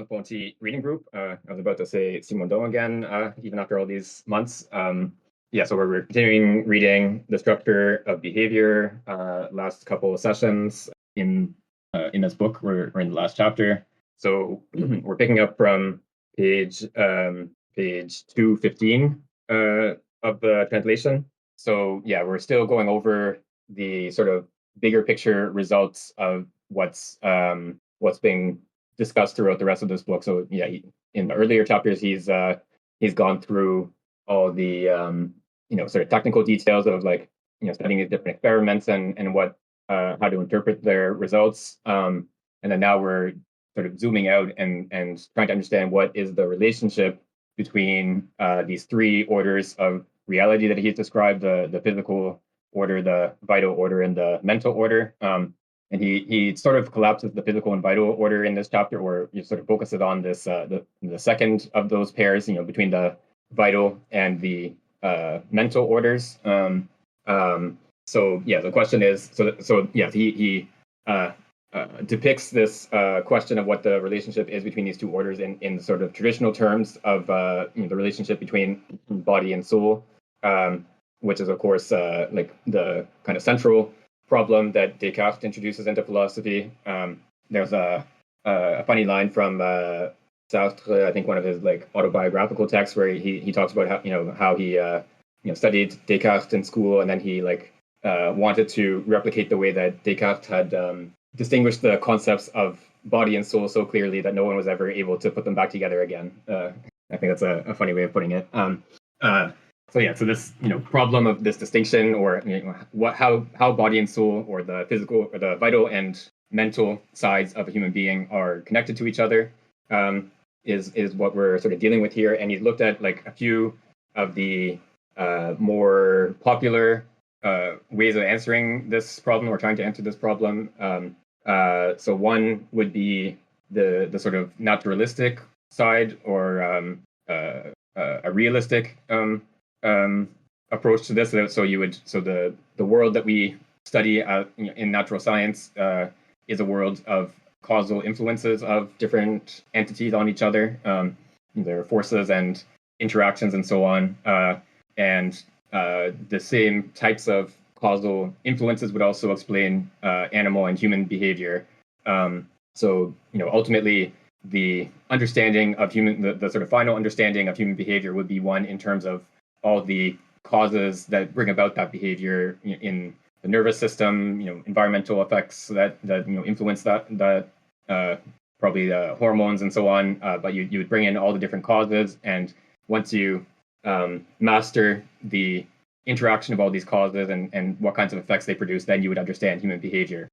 Ponty reading group. I was about to say Simondon again, even after all these months. Yeah, so we're continuing reading The Structure of Behavior. Last couple of sessions in this book. We're in the last chapter. So we're picking up from page 215 of the translation. So yeah, we're still going over the sort of bigger picture results of what's being discussed throughout the rest of this book. So yeah, in the earlier chapters, he's gone through all the sort of technical details of studying these different experiments and what how to interpret their results. And then now we're sort of zooming out and trying to understand what is the relationship between these three orders of reality that he's described: the physical order, the vital order, and the mental order. And he sort of collapses the physical and vital order in this chapter, or he sort of focuses on this the second of those pairs, between the vital and the mental orders. So yeah, the question is, so yeah, he depicts this question of what the relationship is between these two orders in sort of traditional terms of the relationship between body and soul, which is of course like the kind of central problem that Descartes introduces into philosophy. There's a funny line from Sartre, I think one of his like autobiographical texts, where he talks about how he studied Descartes in school, and then he wanted to replicate the way that Descartes had distinguished the concepts of body and soul so clearly that no one was ever able to put them back together again. I think that's a funny way of putting it. So yeah, so this problem of this distinction, or how body and soul, or the physical or the vital and mental sides of a human being are connected to each other, is what we're sort of dealing with here. And he's looked at like a few of the more popular ways of answering this problem, or trying to answer this problem. So one would be the sort of naturalistic side, or a realistic approach to this. So the world that we study in natural science is a world of causal influences of different entities on each other, their forces and interactions and so on. And the same types of causal influences would also explain animal and human behavior. So ultimately, the understanding of the sort of final understanding of human behavior would be one in terms of all the causes that bring about that behavior in the nervous system, environmental effects that influence that probably hormones and so on. But you would bring in all the different causes, and once you master the interaction of all these causes and what kinds of effects they produce, then you would understand human behavior.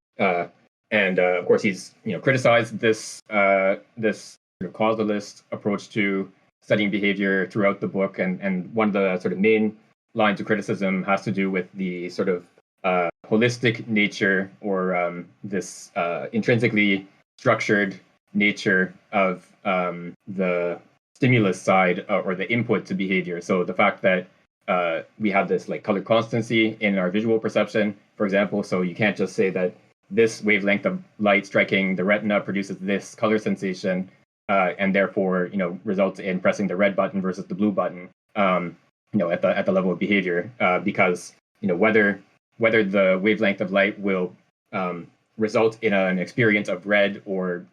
And of course, he's criticized this this sort of causalist approach to studying behavior throughout the book, and one of the sort of main lines of criticism has to do with the sort of holistic nature, or this intrinsically structured nature of the stimulus side, or the input to behavior. So the fact that we have this like color constancy in our visual perception, for example. So you can't just say that this wavelength of light striking the retina produces this color sensation, and therefore results in pressing the red button versus the blue button at the level of behavior, because whether the wavelength of light will result in an experience of red or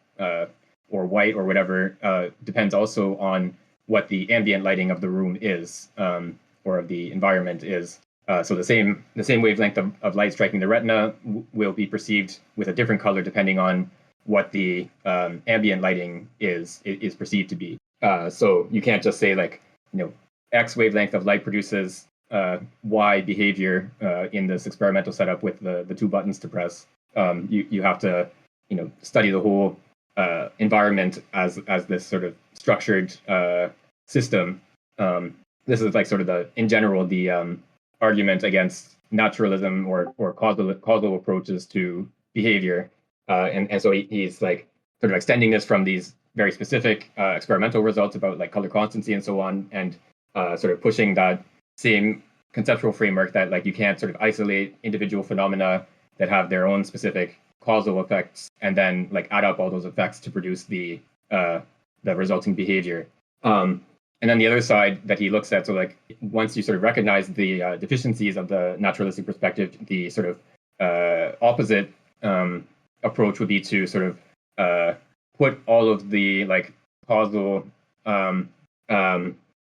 white or whatever depends also on what the ambient lighting of the room is, or of the environment is. So the same wavelength of light striking the retina will be perceived with a different color depending on what the ambient lighting is perceived to be. So you can't just say X wavelength of light produces Y behavior in this experimental setup with the two buttons to press. You have to study the whole environment as this sort of structured system. This is like sort of in general the argument against naturalism or causal approaches to behavior, and so he's like sort of extending this from these very specific experimental results about like color constancy and so on, and sort of pushing that same conceptual framework that like you can't sort of isolate individual phenomena that have their own specific causal effects and then like add up all those effects to produce the the resulting behavior. And then the other side that he looks at, so like once you sort of recognize the deficiencies of the naturalistic perspective, the sort of opposite approach would be to sort of put all of the like causal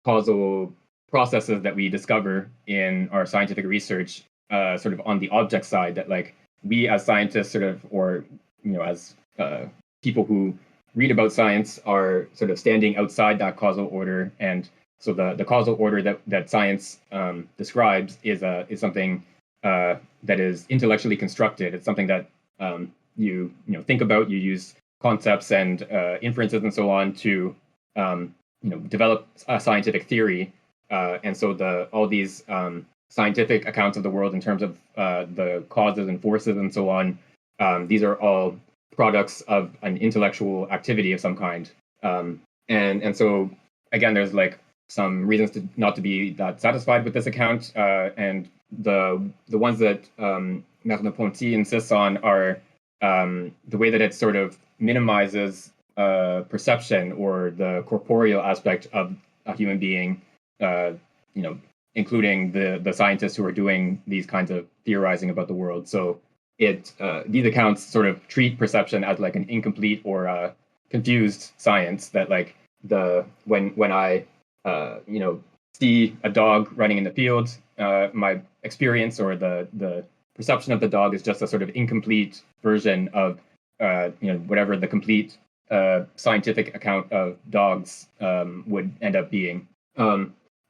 causal processes that we discover in our scientific research sort of on the object side, that like we as scientists sort of, or as people who read about science, are sort of standing outside that causal order. And so the causal order that science describes is something that is intellectually constructed. It's something that you think about. You use concepts and inferences and so on to develop a scientific theory. And so all these scientific accounts of the world in terms of the causes and forces and so on, these are all products of an intellectual activity of some kind. And so again, there's like some reasons not to be that satisfied with this account. And the ones that Merleau Ponty insists on are the way that it sort of minimizes perception or the corporeal aspect of a human being, including the scientists who are doing these kinds of theorizing about the world. So these accounts sort of treat perception as like an incomplete or confused science. That like when I see a dog running in the field, my experience or the perception of the dog is just a sort of incomplete version of whatever the complete scientific account of dogs would end up being.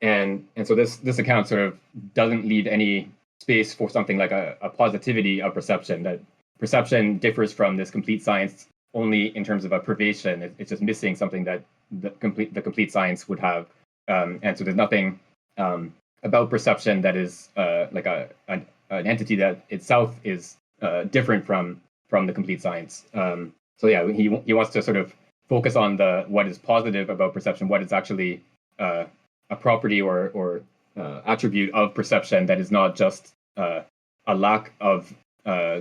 And so this account sort of doesn't leave any space for something like a positivity of perception. That perception differs from this complete science only in terms of a privation. It's just missing something that the complete science would have. And so there's nothing about perception that is like an entity that itself is different from the complete science. So yeah, he wants to sort of focus on what is positive about perception, what is actually a property or attribute of perception that is not just a lack of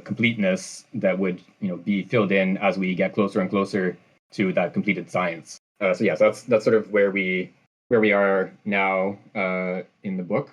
completeness that would be filled in as we get closer and closer to that completed science. So that's sort of where we are now in the book.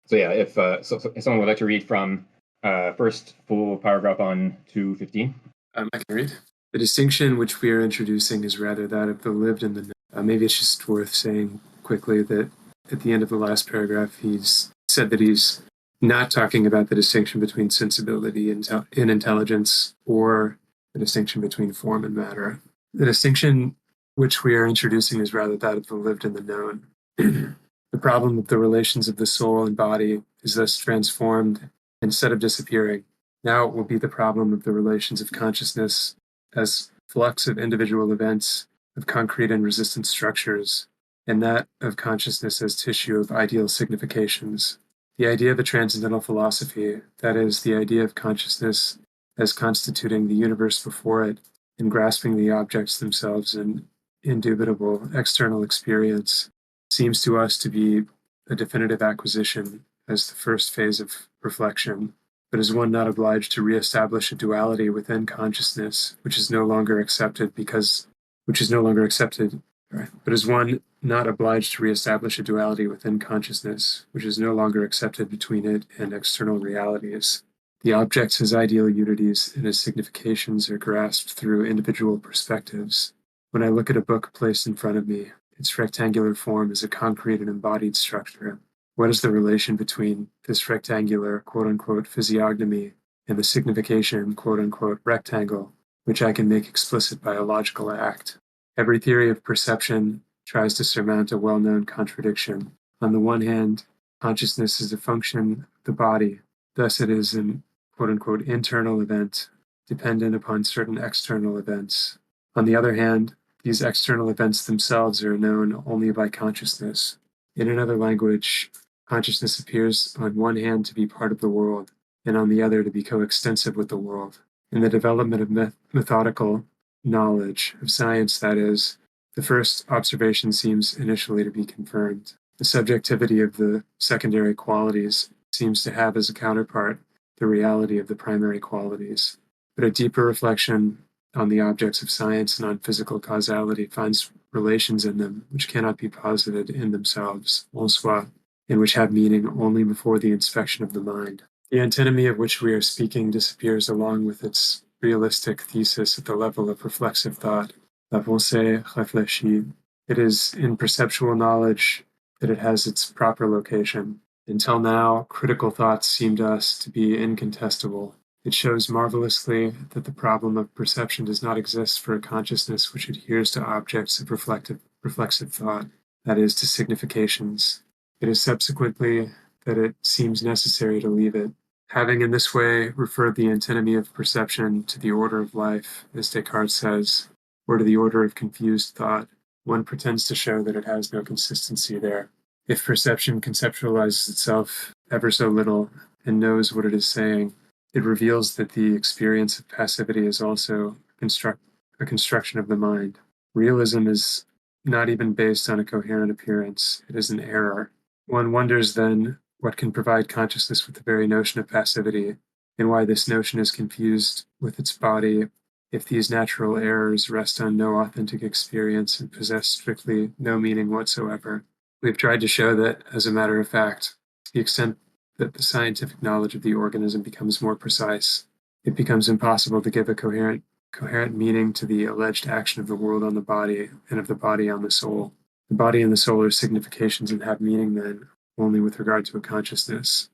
If someone would like to read from first full paragraph on 215. I can read. The distinction which we are introducing is rather that of the lived and the known. Maybe it's just worth saying quickly that at the end of the last paragraph, he's said that he's not talking about the distinction between sensibility and intelligence, or the distinction between form and matter. The distinction which we are introducing is rather that of the lived and the known. The problem of the relations of the soul and body is thus transformed instead of disappearing. Now it will be the problem of the relations of consciousness as flux of individual events, of concrete and resistant structures, and that of consciousness as tissue of ideal significations. The idea of a transcendental philosophy, that is, the idea of consciousness as constituting the universe before it and grasping the objects themselves in indubitable external experience, seems to us to be a definitive acquisition as the first phase of reflection, but is one not obliged to reestablish a duality within consciousness, which is no longer accepted, but is one not obliged to reestablish a duality within consciousness, which is no longer accepted between it and external realities. The objects as ideal unities and as significations are grasped through individual perspectives. When I look at a book placed in front of me, its rectangular form is a concrete and embodied structure. What is the relation between this rectangular, quote-unquote, physiognomy and the signification, quote-unquote, rectangle, which I can make explicit by a logical act? Every theory of perception tries to surmount a well-known contradiction. On the one hand, consciousness is a function of the body. Thus it is an, quote-unquote, internal event, dependent upon certain external events. On the other hand, these external events themselves are known only by consciousness. In another language, consciousness appears on one hand to be part of the world, and on the other to be coextensive with the world. In the development of methodical knowledge, of science that is, the first observation seems initially to be confirmed. The subjectivity of the secondary qualities seems to have as a counterpart the reality of the primary qualities. But a deeper reflection on the objects of science and on physical causality finds relations in them which cannot be posited in themselves, en soi, and which have meaning only before the inspection of the mind. The antinomy of which we are speaking disappears along with its realistic thesis at the level of reflexive thought, la pensée réfléchie. It is in perceptual knowledge that it has its proper location. Until now, critical thoughts seem to us to be incontestable. It shows marvelously that the problem of perception does not exist for a consciousness which adheres to objects of reflexive thought, that is, to significations. It is subsequently that it seems necessary to leave it. Having in this way referred the antinomy of perception to the order of life, as Descartes says, or to the order of confused thought, one pretends to show that it has no consistency there. If perception conceptualizes itself ever so little and knows what it is saying, it reveals that the experience of passivity is also a construction of the mind. Realism is not even based on a coherent appearance, it is an error. One wonders then what can provide consciousness with the very notion of passivity, and why this notion is confused with its body if these natural errors rest on no authentic experience and possess strictly no meaning whatsoever. We've tried to show that, as a matter of fact, to the extent that the scientific knowledge of the organism becomes more precise, it becomes impossible to give a coherent meaning to the alleged action of the world on the body and of the body on the soul. The body and the soul are significations and have meaning then only with regard to a consciousness.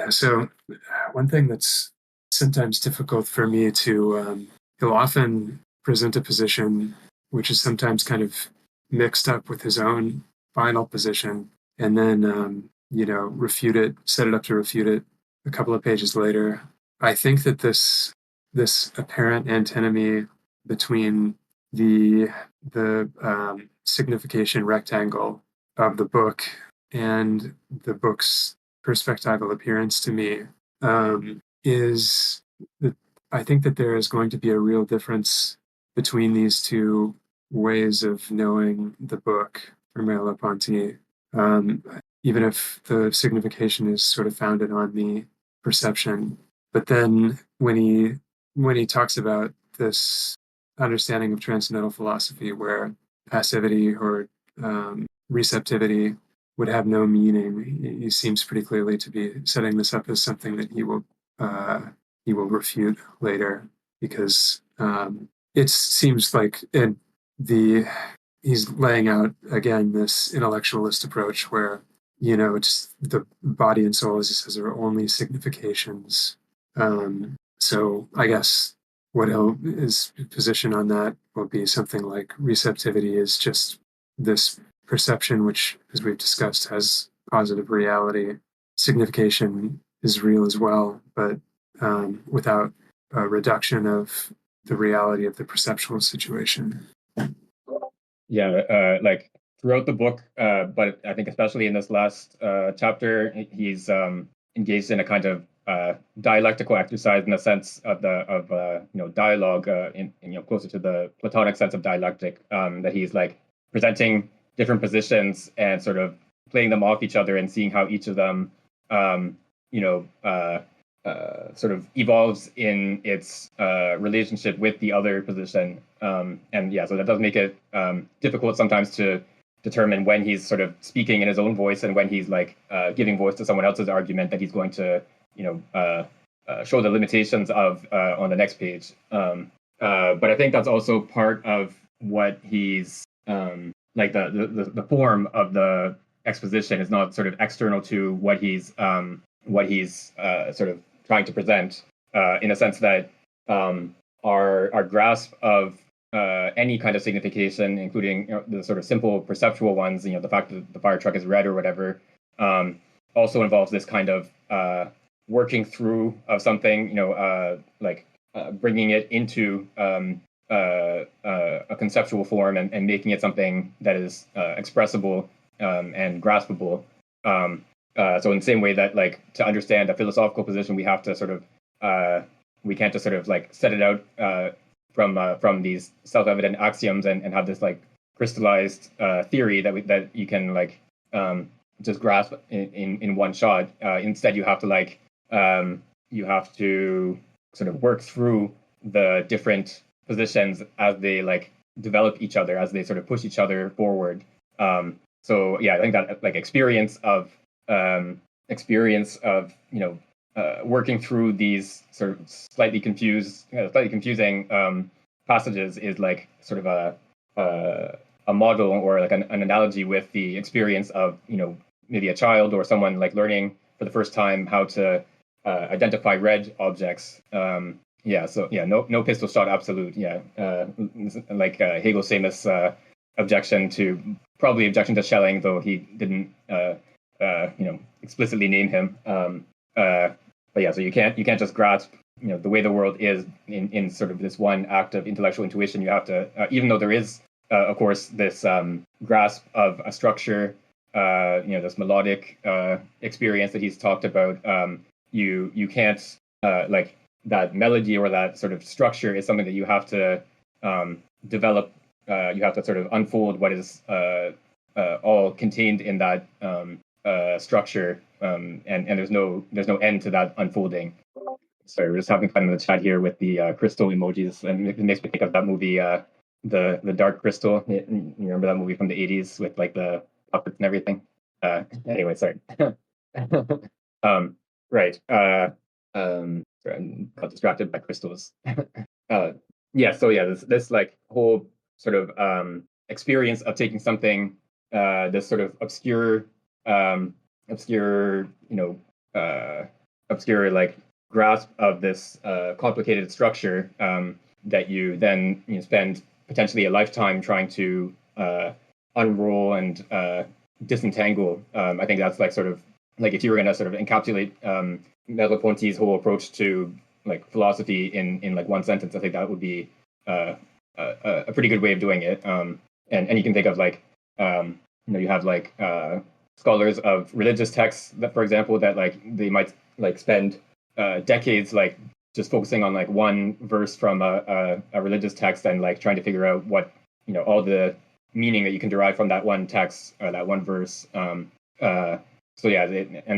So one thing that's sometimes difficult for me to, he'll often present a position which is sometimes kind of mixed up with his own final position, and then refute it, set it up to refute it a couple of pages later. I think that this apparent antinomy between the signification rectangle of the book and the book's perspectival appearance to me is that I think that there is going to be a real difference between these two ways of knowing the book for Merleau Ponty, even if the signification is sort of founded on the perception. But then when he talks about this understanding of transcendental philosophy, where passivity or receptivity would have no meaning, he seems pretty clearly to be setting this up as something that he will refute later, because it seems like he's laying out again this intellectualist approach where it's the body and soul, as he says, are only significations. So I guess his position on that will be something like receptivity is just this perception, which, as we've discussed, has positive reality. Signification is real as well, but without a reduction of the reality of the perceptual situation. Yeah, like throughout the book, but I think especially in this last chapter, he's engaged in a kind of dialectical exercise in the sense of dialogue, in closer to the Platonic sense of dialectic, that he's like presenting different positions and sort of playing them off each other and seeing how each of them sort of evolves in its relationship with the other position. So that does make it difficult sometimes to determine when he's sort of speaking in his own voice and when he's like giving voice to someone else's argument that he's going to show the limitations of on the next page. But I think that's also part of what he's like the form of the exposition is not sort of external to what he's sort of trying to present, in a sense that our grasp of any kind of signification, including the sort of simple perceptual ones, the fact that the fire truck is red or whatever, also involves this kind of working through of something, bringing it into a conceptual form and making it something that is expressible and graspable. So in the same way that, like, to understand a philosophical position, we have to sort of we can't just sort of like set it out from these self-evident axioms and have this like crystallized theory that you can like just grasp in one shot. Instead, you have to sort of work through the different positions as they like develop each other, as they sort of push each other forward. So yeah, I think that like working through these sort of slightly confusing passages is like sort of a model or like an analogy with the experience of maybe a child or someone like learning for the first time how to identify red objects. No pistol shot absolute. Like Hegel's famous objection to Schelling, though he didn't explicitly name him. But yeah, so you can't just grasp the way the world is in sort of this one act of intellectual intuition. You have to, even though there is of course this grasp of a structure, this melodic experience that he's talked about. You can't like that melody or that sort of structure is something that you have to develop. You have to sort of unfold what is all contained in that structure, and there's no end to that unfolding. Sorry, we're just having fun in the chat here with the crystal emojis, and it makes me think of that movie, the Dark Crystal. You remember that movie from the 80s with like the puppets and everything? Anyway, sorry. Right. Sorry, I got distracted by crystals. This like whole sort of experience of taking something, this sort of obscure like grasp of this complicated structure that you then spend potentially a lifetime trying to unroll and disentangle. I think that's like sort of like if you were going to sort of encapsulate Merleau-Ponty's whole approach to like philosophy in like one sentence, I think that would be a pretty good way of doing it. And you can think of like you have like scholars of religious texts that, for example, that like they might like spend decades like just focusing on like one verse from a religious text and like trying to figure out what all the meaning that you can derive from that one text or that one verse. And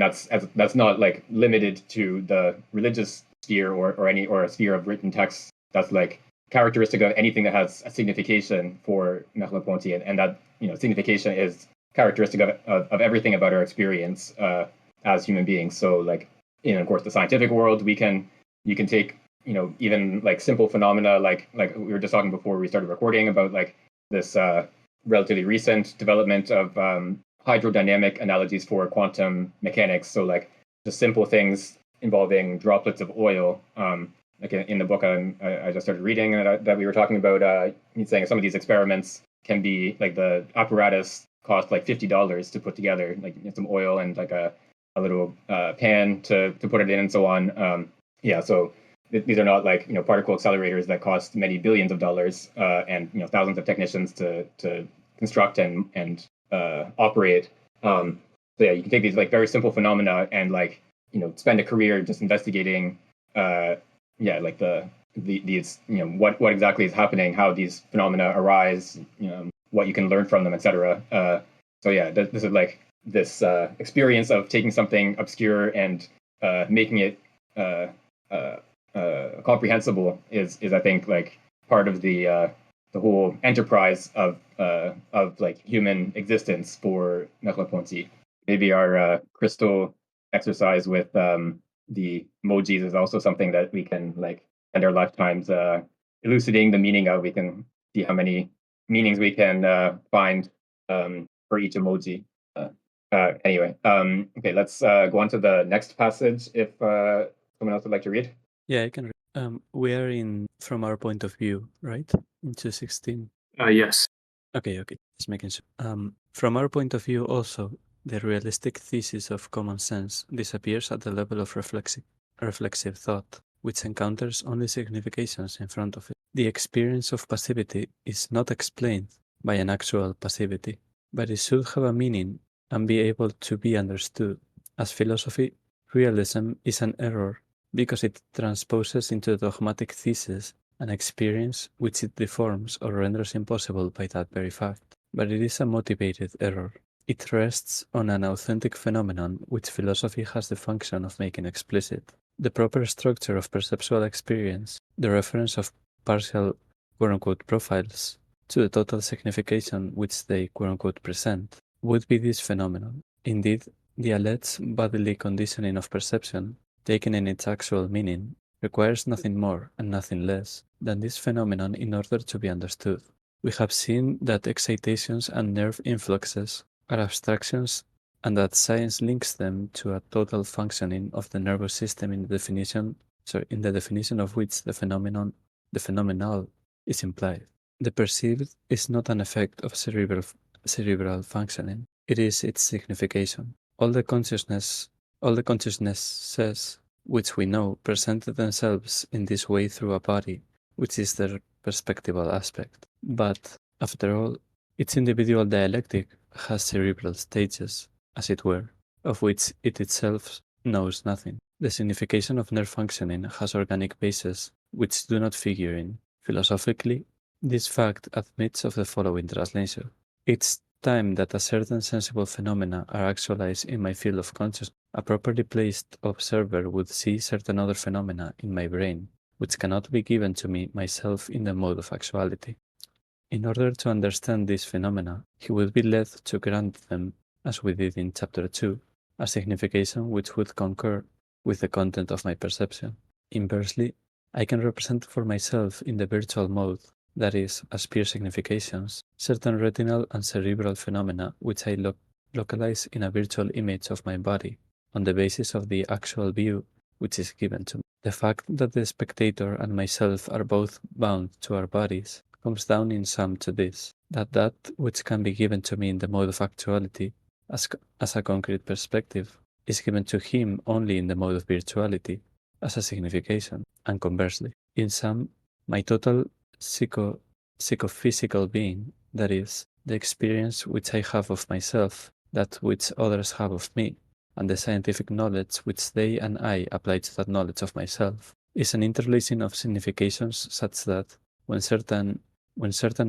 that's not like limited to the religious sphere or a sphere of written texts. That's like characteristic of anything that has a signification for Merleau-Ponty, and that signification is characteristic of everything about our experience as human beings. So like in, of course, the scientific world, you can take even like simple phenomena like we were just talking before we started recording about like this relatively recent development of hydrodynamic analogies for quantum mechanics. So like just simple things involving droplets of oil. Like in the book I just started reading that we were talking about, he's saying some of these experiments can be like the apparatus cost like $50 to put together, like some oil and like a little pan to put it in and so on. So these are not like particle accelerators that cost many billions of dollars and thousands of technicians to construct and operate. You can take these like very simple phenomena and like spend a career just investigating these what exactly is happening, how these phenomena arise, what you can learn from them, etc. This is like this experience of taking something obscure and making it comprehensible is I think like part of the whole enterprise of like human existence for Merleau-Ponty. Maybe our crystal exercise with the emojis is also something that we can like spend our lifetimes elucidating the meaning of. We can see how many meanings we can find for each emoji. Okay, let's go on to the next passage if someone else would like to read. Yeah, I can read. We are in from our point of view, right? In 216. Yes. Okay, just making sure. From our point of view also, the realistic thesis of common sense disappears at the level of reflexive thought, which encounters only significations in front of it. The experience of passivity is not explained by an actual passivity, but it should have a meaning and be able to be understood. As philosophy, realism is an error because it transposes into the dogmatic thesis an experience which it deforms or renders impossible by that very fact. But it is a motivated error. It rests on an authentic phenomenon which philosophy has the function of making explicit. The proper structure of perceptual experience, the reference of partial quote-unquote profiles to the total signification which they quote-unquote present, would be this phenomenon. Indeed, the alleged bodily conditioning of perception, taken in its actual meaning, requires nothing more and nothing less than this phenomenon in order to be understood. We have seen that excitations and nerve influxes are abstractions and that science links them to a total functioning of the nervous system in the definition of which the phenomenal is implied. The perceived is not an effect of cerebral functioning, it is its signification. All the consciousnesses which we know present themselves in this way through a body, which is their perspectival aspect. But, after all, its individual dialectic has cerebral stages, as it were, of which it itself knows nothing. The signification of nerve functioning has organic bases which do not figure in. Philosophically, this fact admits of the following translation. Each time that a certain sensible phenomena are actualized in my field of consciousness, a properly placed observer would see certain other phenomena in my brain, which cannot be given to me myself in the mode of actuality. In order to understand these phenomena, he would be led to grant them, as we did in Chapter 2, a signification which would concur with the content of my perception. Inversely, I can represent for myself in the virtual mode, that is, as pure significations, certain retinal and cerebral phenomena which I localize in a virtual image of my body, on the basis of the actual view which is given to me. The fact that the spectator and myself are both bound to our bodies comes down in sum to this, that which can be given to me in the mode of actuality, as a concrete perspective, is given to him only in the mode of virtuality, as a signification, and conversely. In sum, my total psychophysical being, that is, the experience which I have of myself, that which others have of me, and the scientific knowledge which they and I apply to that knowledge of myself, is an interlacing of significations such that, when certain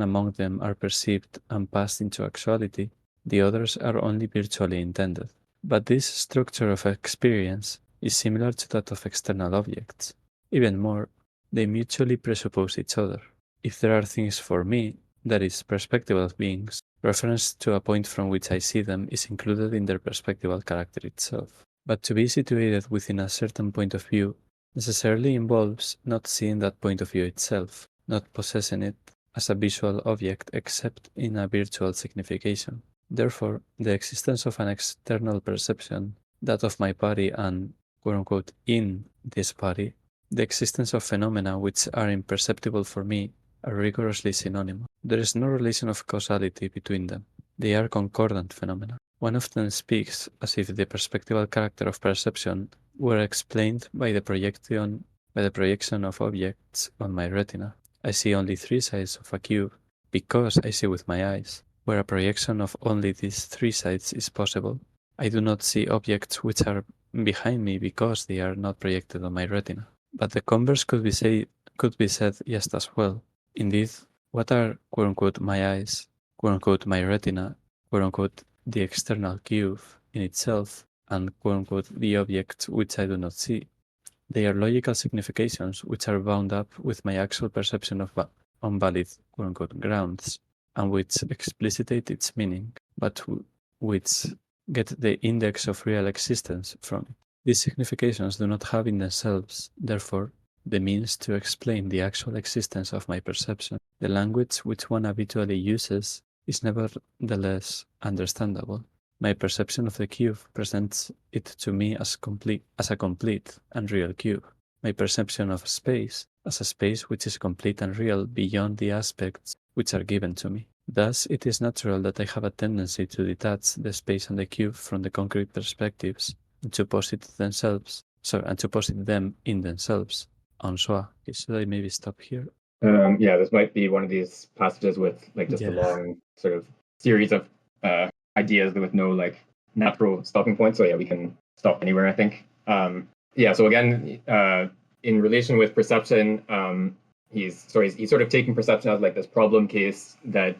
among them are perceived and passed into actuality, the others are only virtually intended. But this structure of experience is similar to that of external objects. Even more, they mutually presuppose each other. If there are things for me, that is, perspectival beings, reference to a point from which I see them is included in their perspectival character itself. But to be situated within a certain point of view necessarily involves not seeing that point of view itself, not possessing it as a visual object except in a virtual signification. Therefore, the existence of an external perception, that of my body and, quote-unquote, in this body, the existence of phenomena which are imperceptible for me, are rigorously synonymous. There is no relation of causality between them. They are concordant phenomena. One often speaks as if the perspectival character of perception were explained by the projection of objects on my retina. I see only 3 sides of a cube because I see with my eyes, where a projection of only these 3 sides is possible. I do not see objects which are behind me because they are not projected on my retina. But the converse could be said just as well. Indeed, what are quote-unquote my eyes, quote-unquote my retina, quote-unquote the external cube in itself, and quote-unquote the objects which I do not see? They are logical significations which are bound up with my actual perception of unvalid quote-unquote grounds, and which explicitate its meaning, but which get the index of real existence from it. These significations do not have in themselves, therefore, the means to explain the actual existence of my perception. The language which one habitually uses is nevertheless understandable. My perception of the cube presents it to me as a complete and real cube. My perception of space as a space which is complete and real beyond the aspects which are given to me. Thus, it is natural that I have a tendency to detach the space and the cube from the concrete perspectives and to posit them in themselves. En soi. Okay, should I maybe stop here? This might be one of these passages with just a long sort of series of ideas with no natural stopping point. So we can stop anywhere, I think. So again, in relation with perception, he's sort of taking perception as this problem case that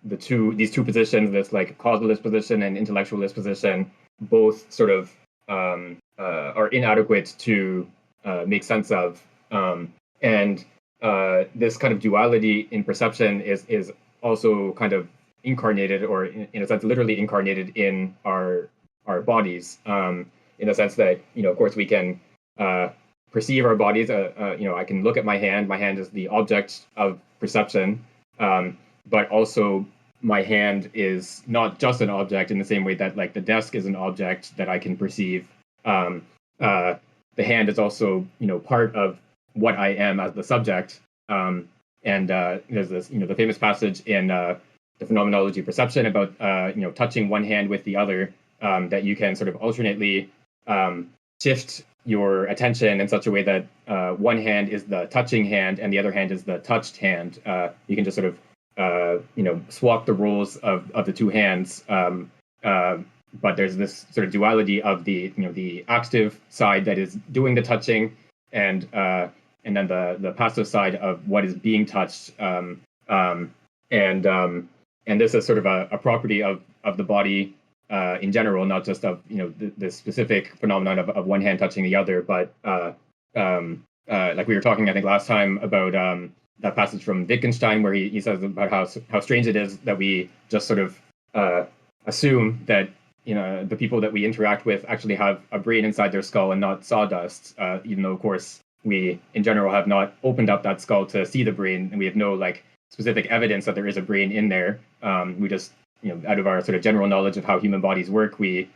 these two positions, this causalist position and intellectualist position, both sort of are inadequate to make sense of. And this kind of duality in perception is also kind of incarnated, or in a sense, literally incarnated in our bodies. In the sense that, of course, we can perceive our bodies. I can look at my hand. My hand is the object of perception, but also my hand is not just an object in the same way that like the desk is an object that I can perceive. The hand is also, part of what I am as the subject. And there's this, the famous passage in the Phenomenology of Perception about, touching one hand with the other, that you can sort of alternately shift your attention in such a way that one hand is the touching hand and the other hand is the touched hand. You can just sort of, swap the roles of the two hands. But there's this sort of duality of the active side that is doing the touching, and then the passive side of what is being touched. And this is sort of a property of the body in general, not just of the specific phenomenon of one hand touching the other, but like we were talking, I think last time about that passage from Wittgenstein where he says about how strange it is that we just sort of assume that the people that we interact with actually have a brain inside their skull and not sawdust, even though of course we in general have not opened up that skull to see the brain, and we have no like specific evidence that there is a brain in there. We just out of our sort of general knowledge of how human bodies work, we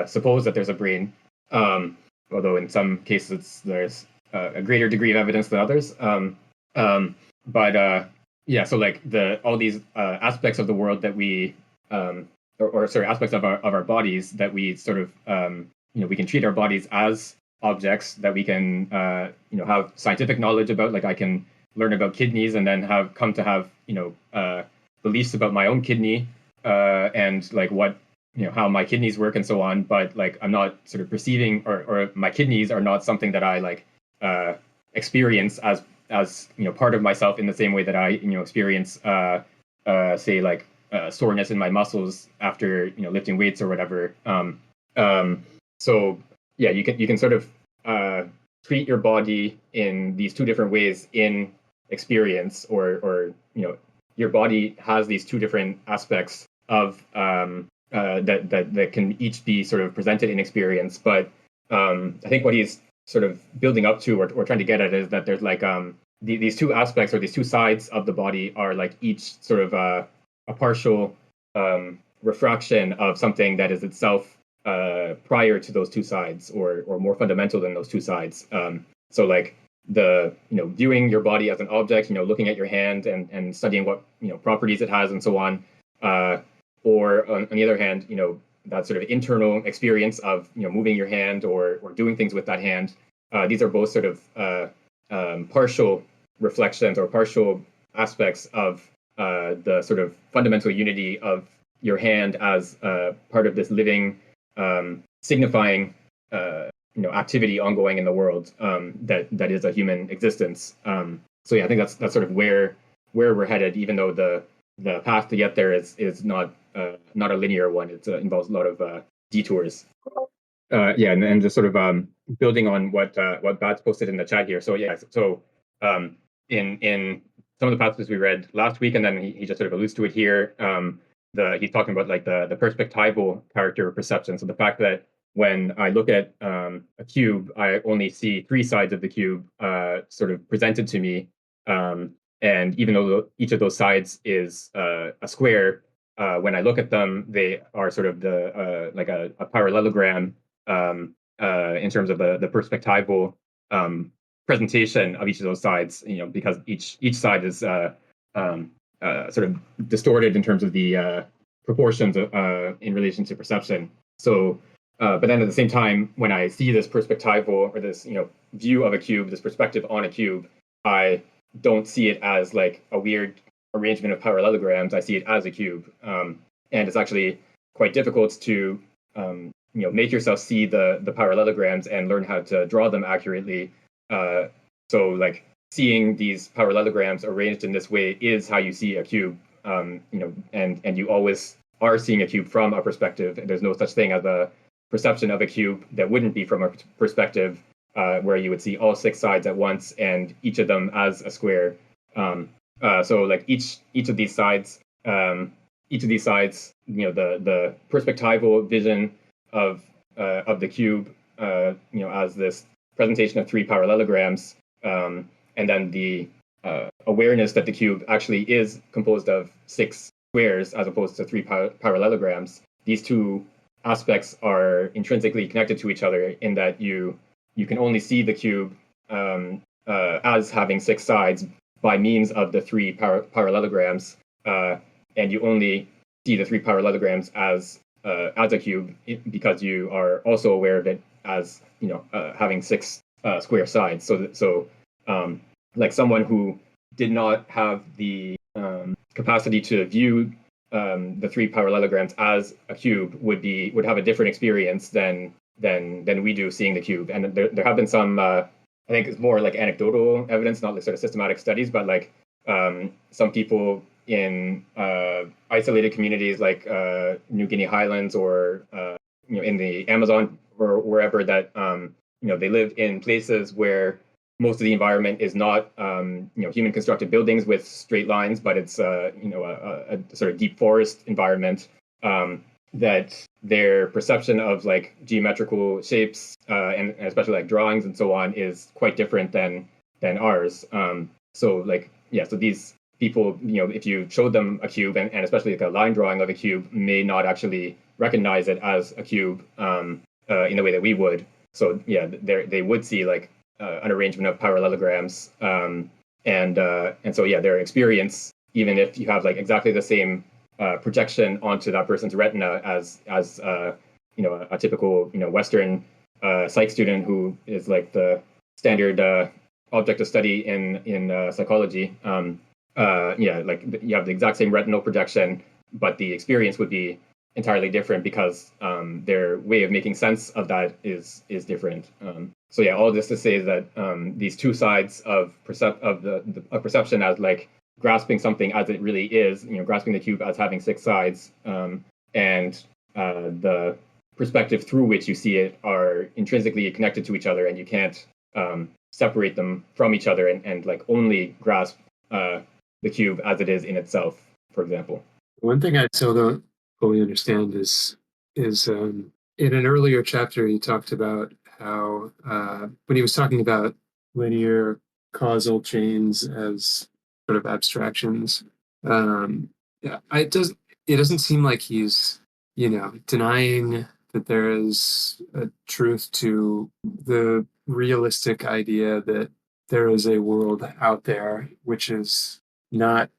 suppose that there's a brain, although in some cases there's a greater degree of evidence than others. So like all these aspects of the world that we or aspects of our bodies that we sort of we can treat our bodies as objects that we can have scientific knowledge about. Like I can learn about kidneys and then come to have beliefs about my own kidney and like what how my kidneys work and so on. But like I'm not sort of perceiving, or my kidneys are not something that I like experience as part of myself in the same way that I experience say like soreness in my muscles after lifting weights or whatever. So yeah, you can sort of treat your body in these two different ways in experience, or your body has these two different aspects of that can each be sort of presented in experience. But I think what he's sort of building up to or trying to get at is that there's like these two aspects or these two sides of the body are like each sort of a partial refraction of something that is itself prior to those two sides, or more fundamental than those two sides. So like the viewing your body as an object, looking at your hand and studying what properties it has and so on, or on the other hand, that sort of internal experience of moving your hand or doing things with that hand. These are both sort of partial reflections or partial aspects of the sort of fundamental unity of your hand as part of this living, signifying activity ongoing in the world that is a human existence. So yeah, I think that's sort of where we're headed, even though the path to get there is not a linear one. It involves a lot of detours. And just sort of building on what Bad's posted in the chat here. So yeah, so in some of the passages we read last week, and then he just sort of alludes to it here. He's talking about like the perspectival character of perception. So the fact that when I look at a cube, I only see three sides of the cube sort of presented to me. And even though each of those sides is a square, when I look at them, they are sort of like a parallelogram in terms of the perspectival presentation of each of those sides. Because each side is sort of distorted in terms of the proportions in relation to perception. So, but then at the same time, when I see this perspectival or this view of a cube, this perspective on a cube, I don't see it as like a weird arrangement of parallelograms. I see it as a cube, and it's actually quite difficult to make yourself see the parallelograms and learn how to draw them accurately. So like seeing these parallelograms arranged in this way is how you see a cube, and you always are seeing a cube from a perspective. And there's no such thing as a perception of a cube that wouldn't be from a perspective. where you would see all six sides at once and each of them as a square. So like each of these sides, the perspectival vision of the cube, as this presentation of three parallelograms, and then the awareness that the cube actually is composed of six squares as opposed to three parallelograms. These two aspects are intrinsically connected to each other in that you can only see the cube as having six sides by means of the three parallelograms, and you only see the three parallelograms as a cube because you are also aware of it as having six square sides. So like someone who did not have the capacity to view the three parallelograms as a cube would have a different experience than we do seeing the cube. And there have been some I think it's more like anecdotal evidence, not like sort of systematic studies, but like some people in isolated communities like New Guinea Highlands or in the Amazon or wherever that they live in places where most of the environment is not human constructed buildings with straight lines, but it's a sort of deep forest environment, that their perception of like geometrical shapes and especially like drawings and so on is quite different than ours. So these people, if you showed them a cube and especially like a line drawing of a cube, may not actually recognize it as a cube in the way that we would. So they would see like an arrangement of parallelograms, and so their experience, even if you have like exactly the same projection onto that person's retina as a typical Western psych student who is like the standard object of study in psychology. Like you have the exact same retinal projection, but the experience would be entirely different because their way of making sense of that is different. So all this to say is that these two sides of perception as like grasping something as it really is, grasping the cube as having six sides, and the perspective through which you see it are intrinsically connected to each other, and you can't separate them from each other and like only grasp the cube as it is in itself, for example. One thing I still don't fully understand is in an earlier chapter he talked about how when he was talking about linear causal chains as sort of abstractions, it doesn't seem like he's denying that there is a truth to the realistic idea that there is a world out there which is not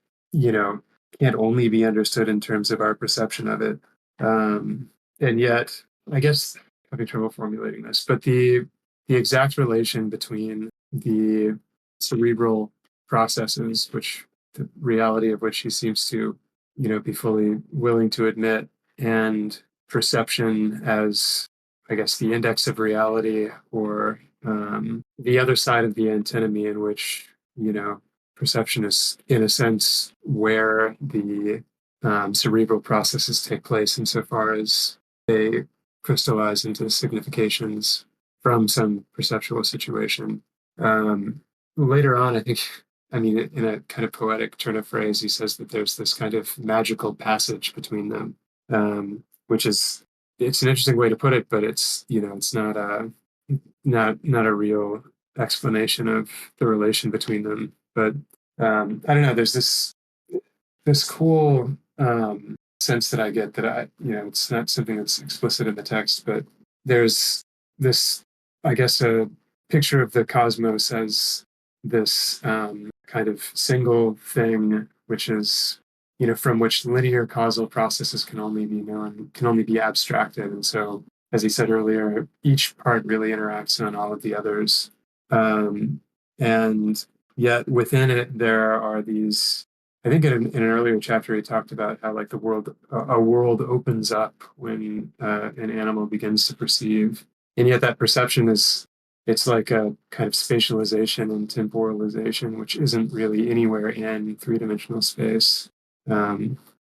can't only be understood in terms of our perception of it. And yet, I guess I'm having trouble formulating this, but the exact relation between the cerebral processes, which the reality of which he seems to, be fully willing to admit, and perception as, I guess, the index of reality, or the other side of the antinomy in which, perception is, in a sense, where the cerebral processes take place insofar as they crystallize into significations from some perceptual situation. Later on, in a kind of poetic turn of phrase, he says that there's this kind of magical passage between them, which is, it's an interesting way to put it, but it's not a real explanation of the relation between them. But I don't know. There's this cool sense that I get that it's not something that's explicit in the text, but there's this, I guess, a picture of the cosmos as this kind of single thing, which is from which linear causal processes can only be known, can only be abstracted, and so, as he said earlier, each part really interacts on all of the others, and yet within it there are these. I think in an earlier chapter he talked about how like a world opens up when an animal begins to perceive, and yet that perception it's like a kind of spatialization and temporalization, which isn't really anywhere in three-dimensional space. I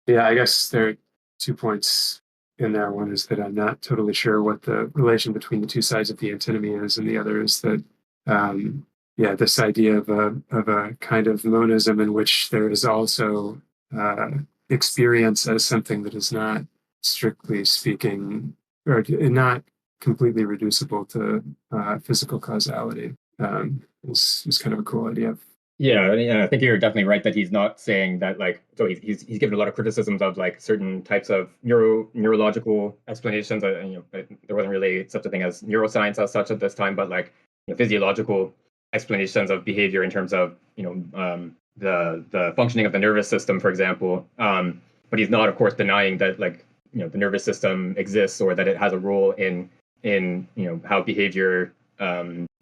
guess there are 2 points in there. One is that I'm not totally sure what the relation between the two sides of the antinomy is, and the other is that this idea of a kind of monism in which there is also experience as something that is not, strictly speaking, or not completely reducible to physical causality. Is kind of a cool idea. Yeah, I think you're definitely right that he's not saying that like, so he's given a lot of criticisms of like certain types of neurological explanations. There wasn't really such a thing as neuroscience as such at this time, but like physiological explanations of behavior in terms of the functioning of the nervous system, for example. But he's not, of course, denying that like the nervous system exists or that it has a role in how behavior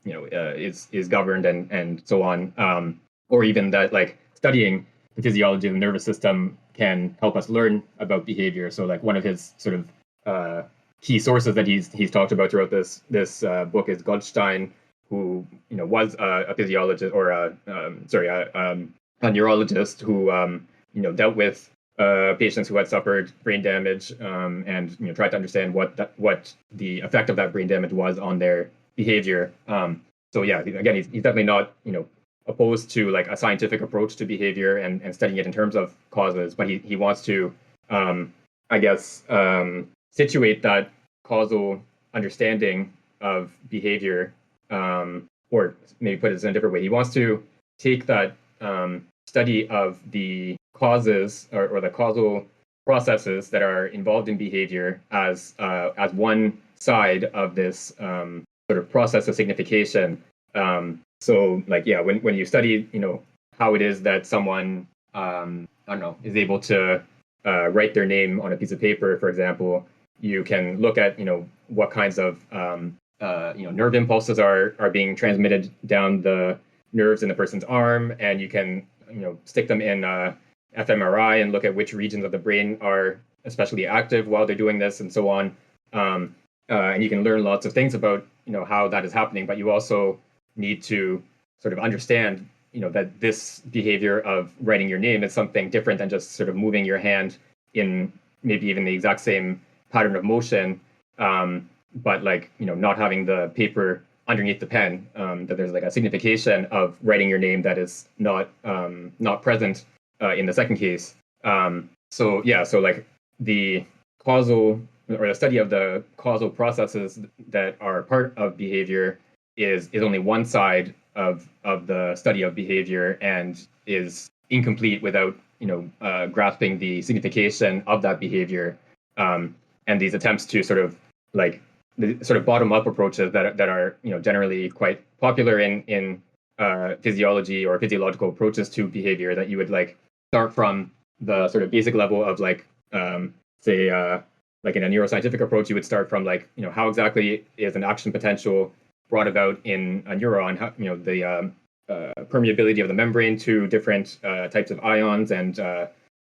is governed and so on. Or even that like studying the physiology of the nervous system can help us learn about behavior. So like one of his sort of key sources that he's talked about throughout this book is Goldstein, who was a physiologist or a neurologist who dealt with patients who had suffered brain damage and tried to understand what the effect of that brain damage was on their behavior. So yeah, again, he's definitely not opposed to like a scientific approach to behavior and studying it in terms of causes, but he wants to situate that causal understanding of behavior, or maybe put it in a different way. He wants to take that study of the causes or the causal processes that are involved in behavior as one side of this sort of process of signification. So like, yeah, when you study, how it is that someone, is able to write their name on a piece of paper, for example, you can look at, what kinds of, nerve impulses are being transmitted down the nerves in the person's arm, and you can, stick them in fMRI and look at which regions of the brain are especially active while they're doing this, and so on. And you can learn lots of things about, how that is happening, but you also need to sort of understand, that this behavior of writing your name is something different than just sort of moving your hand in maybe even the exact same pattern of motion, but like, not having the paper underneath the pen, that there's like a signification of writing your name that is not present in the second case. So like the causal or the study of the causal processes that are part of behavior is only one side of the study of behavior and is incomplete without grasping the signification of that behavior. And these attempts to sort of like the sort of bottom up approaches that are generally quite popular in physiology or physiological approaches to behavior, that you would like start from the sort of basic level of like say like in a neuroscientific approach, you would start from like how exactly is an action potential brought about in a neuron, how, the permeability of the membrane to different types of ions and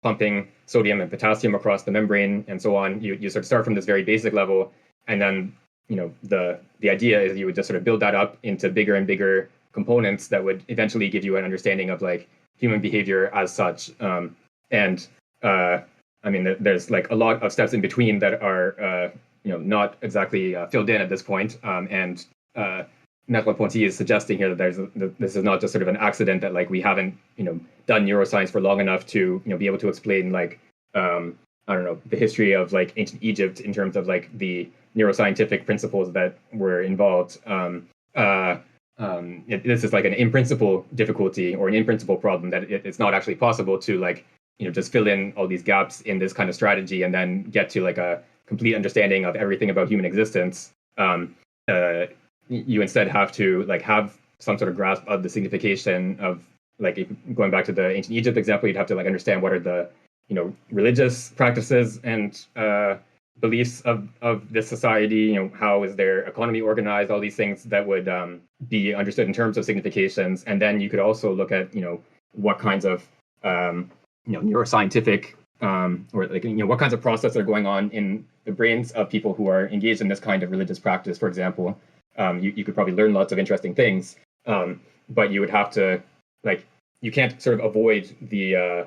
pumping sodium and potassium across the membrane and so on. You sort of start from this very basic level, and then the idea is you would just sort of build that up into bigger and bigger components that would eventually give you an understanding of like human behavior as such. There's like a lot of steps in between that are not exactly filled in at this point. And Merleau Ponty is suggesting here that this is not just sort of an accident, that like we haven't done neuroscience for long enough to be able to explain like the history of like ancient Egypt in terms of like the neuroscientific principles that were involved. This is like an in principle difficulty or an in principle problem, that it's not actually possible to like just fill in all these gaps in this kind of strategy and then get to like a complete understanding of everything about human existence. You instead have to like have some sort of grasp of the signification of like, if, going back to the ancient Egypt example, you'd have to like understand what are the religious practices and beliefs of this society. How is their economy organized? All these things that would be understood in terms of significations, and then you could also look at what kinds of neuroscientific or like what kinds of processes are going on in the brains of people who are engaged in this kind of religious practice, for example. You could probably learn lots of interesting things, but you would have to like, you can't sort of avoid the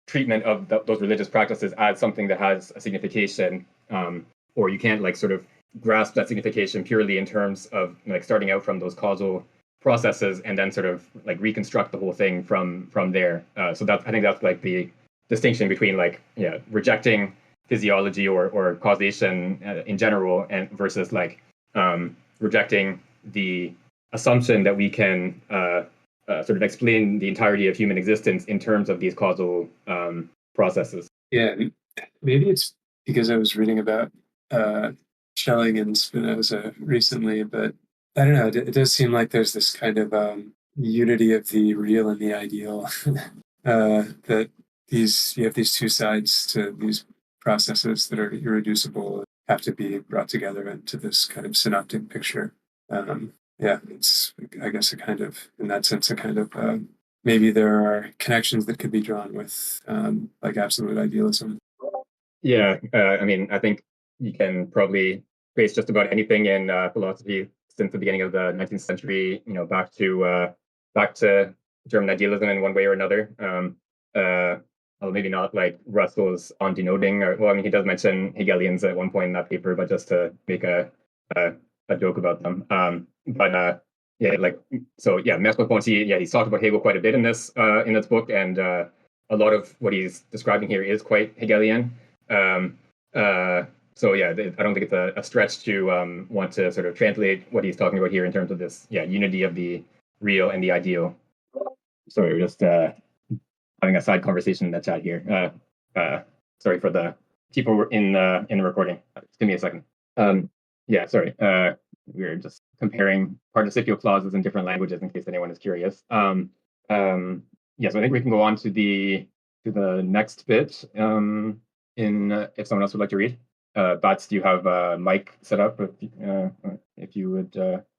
treatment of those religious practices as something that has a signification or you can't like sort of grasp that signification purely in terms of like starting out from those causal processes and then sort of like reconstruct the whole thing from there. So I think that's like the distinction between like rejecting physiology or causation in general and versus like rejecting the assumption that we can sort of explain the entirety of human existence in terms of these causal processes. Yeah, maybe it's because I was reading about Schelling and Spinoza recently, but I don't know. It does seem like there's this kind of unity of the real and the ideal. That you have these two sides to these processes that are irreducible, have to be brought together into this kind of synoptic picture. It's, I guess, a kind of, in that sense, a kind of, maybe there are connections that could be drawn with like absolute idealism. Yeah, I mean, I think you can probably trace just about anything in philosophy since the beginning of the 19th century, back to German idealism in one way or another. Well, maybe not like Russell's on denoting, well, I mean, he does mention Hegelians at one point in that paper, but just to make a joke about them. Merleau-Ponty, he's talked about Hegel quite a bit in this book, and a lot of what he's describing here is quite Hegelian. I don't think it's a stretch to want to sort of translate what he's talking about here in terms of this unity of the real and the ideal. Sorry, we're just having a side conversation in the chat here. Sorry for the people in the recording. Just give me a second. Sorry. We're just comparing participial clauses in different languages in case anyone is curious. So I think we can go on to the next bit. If someone else would like to read. Bats, do you have a mic set up if you would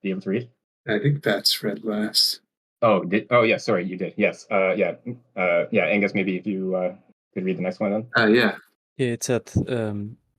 be able to read? I think Bats read last. Yeah, sorry, you did. Yes. Angus, maybe if you could read the next one then. Yeah, it's at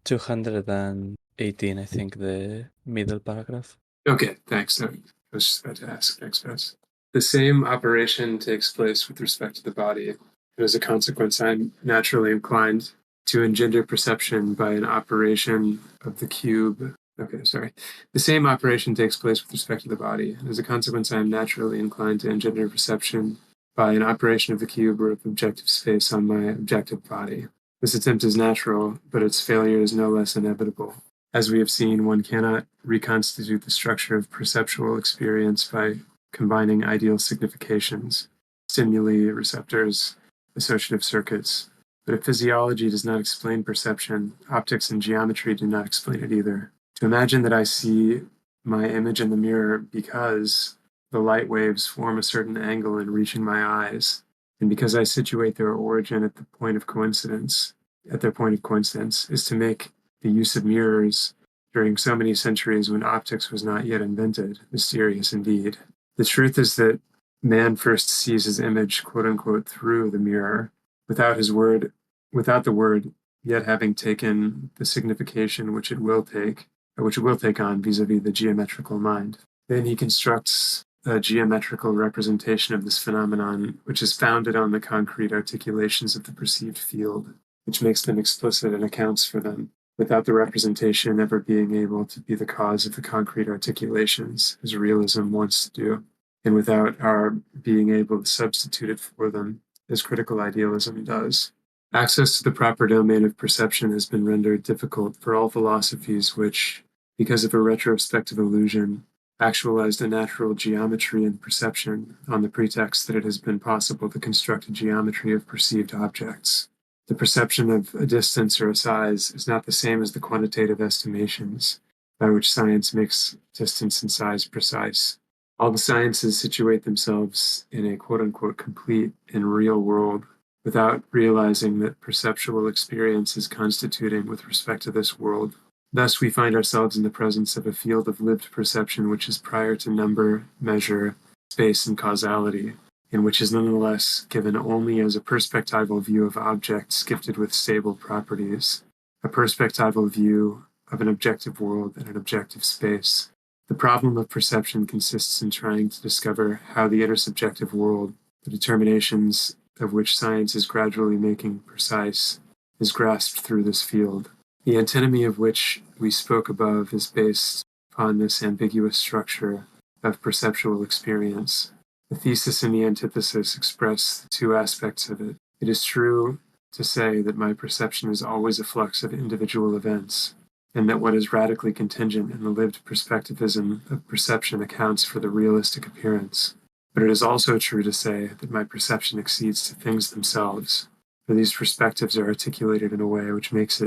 218, I think, the middle paragraph. Okay, thanks. I was about to ask. Thanks, Bats. The same operation takes place with respect to the body. And as a consequence, I'm naturally inclined to engender perception by an operation of the cube. The same operation takes place with respect to the body. And as a consequence, I am naturally inclined to engender perception by an operation of the cube or of objective space on my objective body. This attempt is natural, but its failure is no less inevitable. As we have seen, one cannot reconstitute the structure of perceptual experience by combining ideal significations, stimuli, receptors, associative circuits. But if physiology does not explain perception, optics and geometry do not explain it either. To imagine that I see my image in the mirror because the light waves form a certain angle in reaching my eyes, and because I situate their origin at their point of coincidence, is to make the use of mirrors during so many centuries when optics was not yet invented mysterious indeed. The truth is that man first sees his image, quote unquote, through the mirror, without the word yet having taken the signification which it will take on vis-a-vis the geometrical mind. Then he constructs a geometrical representation of this phenomenon, which is founded on the concrete articulations of the perceived field, which makes them explicit and accounts for them, without the representation ever being able to be the cause of the concrete articulations, as realism wants to do, and without our being able to substitute it for them, as critical idealism does. Access to the proper domain of perception has been rendered difficult for all philosophies which, because of a retrospective illusion, actualized a natural geometry in perception on the pretext that it has been possible to construct a geometry of perceived objects. The perception of a distance or a size is not the same as the quantitative estimations by which science makes distance and size precise. All the sciences situate themselves in a quote-unquote complete and real world without realizing that perceptual experience is constituting with respect to this world. Thus, we find ourselves in the presence of a field of lived perception which is prior to number, measure, space, and causality, and which is nonetheless given only as a perspectival view of objects gifted with stable properties, a perspectival view of an objective world and an objective space. The problem of perception consists in trying to discover how the intersubjective world, the determinations of which science is gradually making precise, is grasped through this field. The antinomy of which we spoke above is based upon this ambiguous structure of perceptual experience. The thesis and the antithesis express the two aspects of it. It is true to say that my perception is always a flux of individual events, and that what is radically contingent in the lived perspectivism of perception accounts for the realistic appearance. But it is also true to say that my perception exceeds to things themselves, for these perspectives are articulated in a way which makes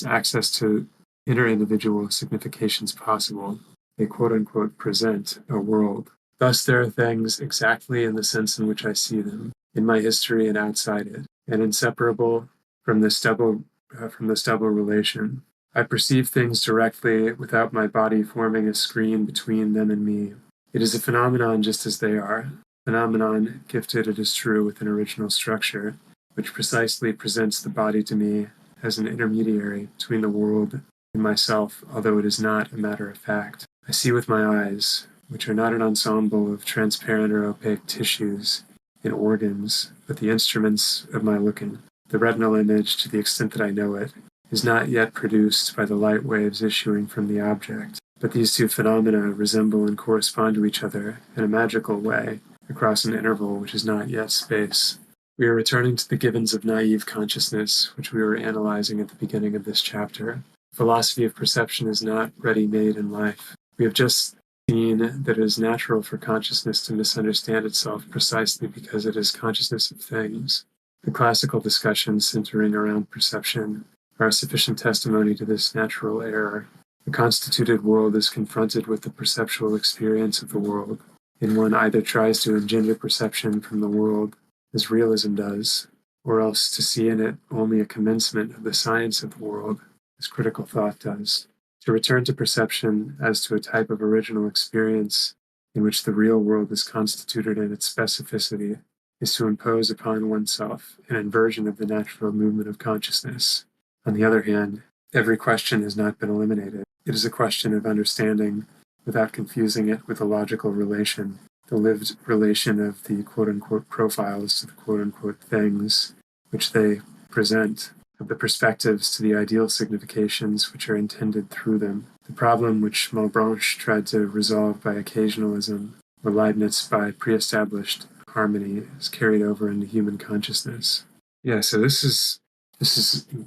access to inter-individual significations possible. They quote-unquote present a world. Thus there are things exactly in the sense in which I see them, in my history and outside it, and inseparable from this double relation. I perceive things directly without my body forming a screen between them and me. It is a phenomenon just as they are, phenomenon gifted, it is true, with an original structure, which precisely presents the body to me as an intermediary between the world and myself, although it is not a matter of fact. I see with my eyes, which are not an ensemble of transparent or opaque tissues and organs, but the instruments of my looking. The retinal image, to the extent that I know it, is not yet produced by the light waves issuing from the object, but these two phenomena resemble and correspond to each other in a magical way across an interval which is not yet space. We are returning to the givens of naive consciousness, which we were analyzing at the beginning of this chapter. Philosophy of perception is not ready-made in life. We have just seen that it is natural for consciousness to misunderstand itself precisely because it is consciousness of things. The classical discussions centering around perception are a sufficient testimony to this natural error. The constituted world is confronted with the perceptual experience of the world, and one either tries to engender perception from the world, as realism does, or else to see in it only a commencement of the science of the world, as critical thought does. To return to perception as to a type of original experience in which the real world is constituted in its specificity is to impose upon oneself an inversion of the natural movement of consciousness. On the other hand, every question has not been eliminated. It is a question of understanding, without confusing it with a logical relation, the lived relation of the quote-unquote profiles to the quote-unquote things which they present, of the perspectives to the ideal significations which are intended through them. The problem which Malebranche tried to resolve by occasionalism, or Leibniz by pre-established harmony, is carried over into human consciousness. Yeah, so this is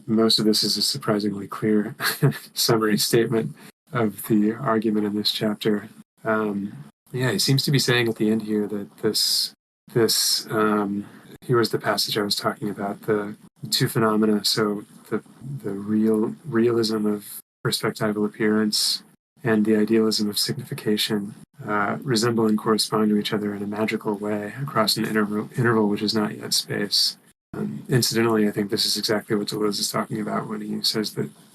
most of this is a surprisingly clear summary statement of the argument in this chapter. He seems to be saying at the end here that this here was the passage I was talking about, the two phenomena, so the realism of perspectival appearance and the idealism of signification resemble and correspond to each other in a magical way across an interval which is not yet space. Incidentally, I think this is exactly what Deleuze is talking about when he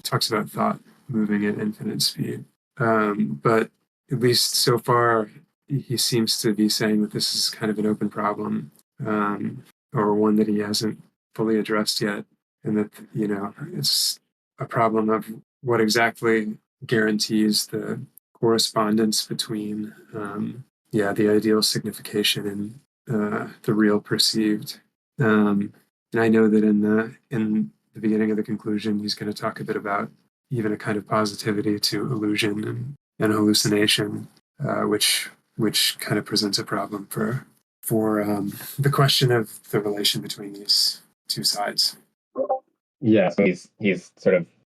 talks about thought moving at infinite speed. But at least so far, he seems to be saying that this is kind of an open problem, or one that he hasn't fully addressed yet, and that, it's a problem of what exactly guarantees the correspondence between, the ideal signification and the real perceived. And I know that in the beginning of the conclusion, he's going to talk a bit about even a kind of positivity to illusion and hallucination, which kind of presents a problem for the question of the relation between these two sides. Yeah, so he's sort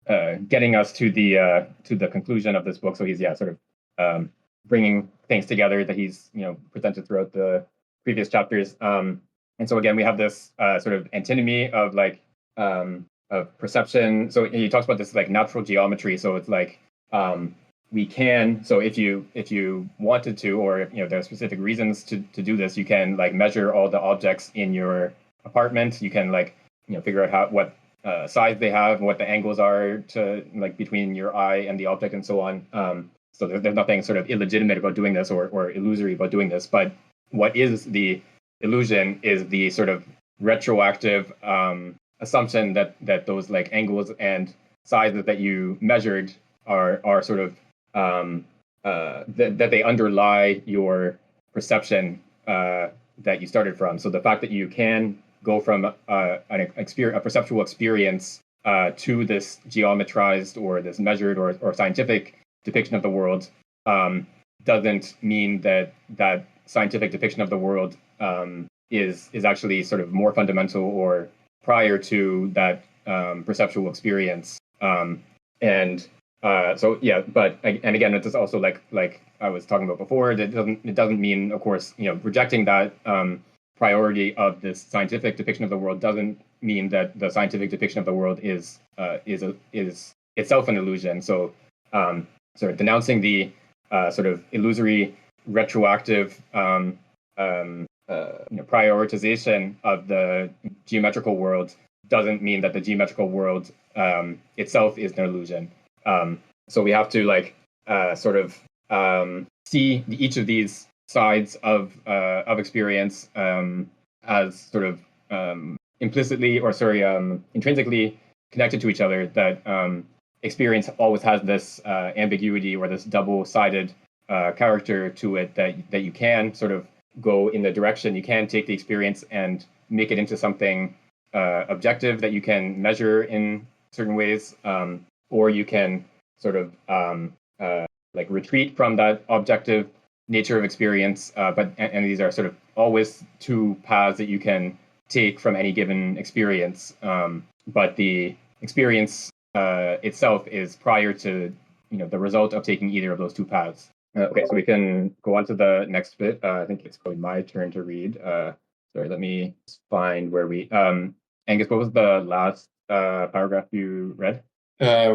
of getting us to the conclusion of this book. So he's sort of bringing things together that he's presented throughout the previous chapters. And so again, we have this sort of antinomy of of perception. So he talks about this like natural geometry. So it's like we can. So if you wanted to, or if there are specific reasons to do this, you can like measure all the objects in your apartment. You can figure out what size they have and what the angles are to between your eye and the object and so on. So there's nothing sort of illegitimate about doing this or illusory about doing this. But what is the illusion is the sort of retroactive assumption that those angles and sizes that you measured are sort of that they underlie your perception that you started from. So the fact that you can go from a perceptual experience to this geometrized or this measured or scientific depiction of the world doesn't mean that that scientific depiction of the world is actually sort of more fundamental or prior to that perceptual experience. But again, it's also like I was talking about before. It doesn't mean, of course, rejecting that priority of this scientific depiction of the world doesn't mean that the scientific depiction of the world is itself an illusion. So sort of denouncing the sort of illusory, retroactive prioritization of the geometrical world doesn't mean that the geometrical world itself is an illusion. So we have to see each of these sides of experience as sort of implicitly or intrinsically connected to each other. That experience always has this ambiguity or this double-sided character to it that you can sort of go in the direction. You can take the experience and make it into something objective that you can measure in certain ways, or you can sort of retreat from that objective nature of experience. But these are sort of always two paths that you can take from any given experience. But the experience itself is prior to the result of taking either of those two paths. Okay, so we can go on to the next bit. I think it's probably my turn to read. Sorry, let me find where we. Angus, what was the last paragraph you read?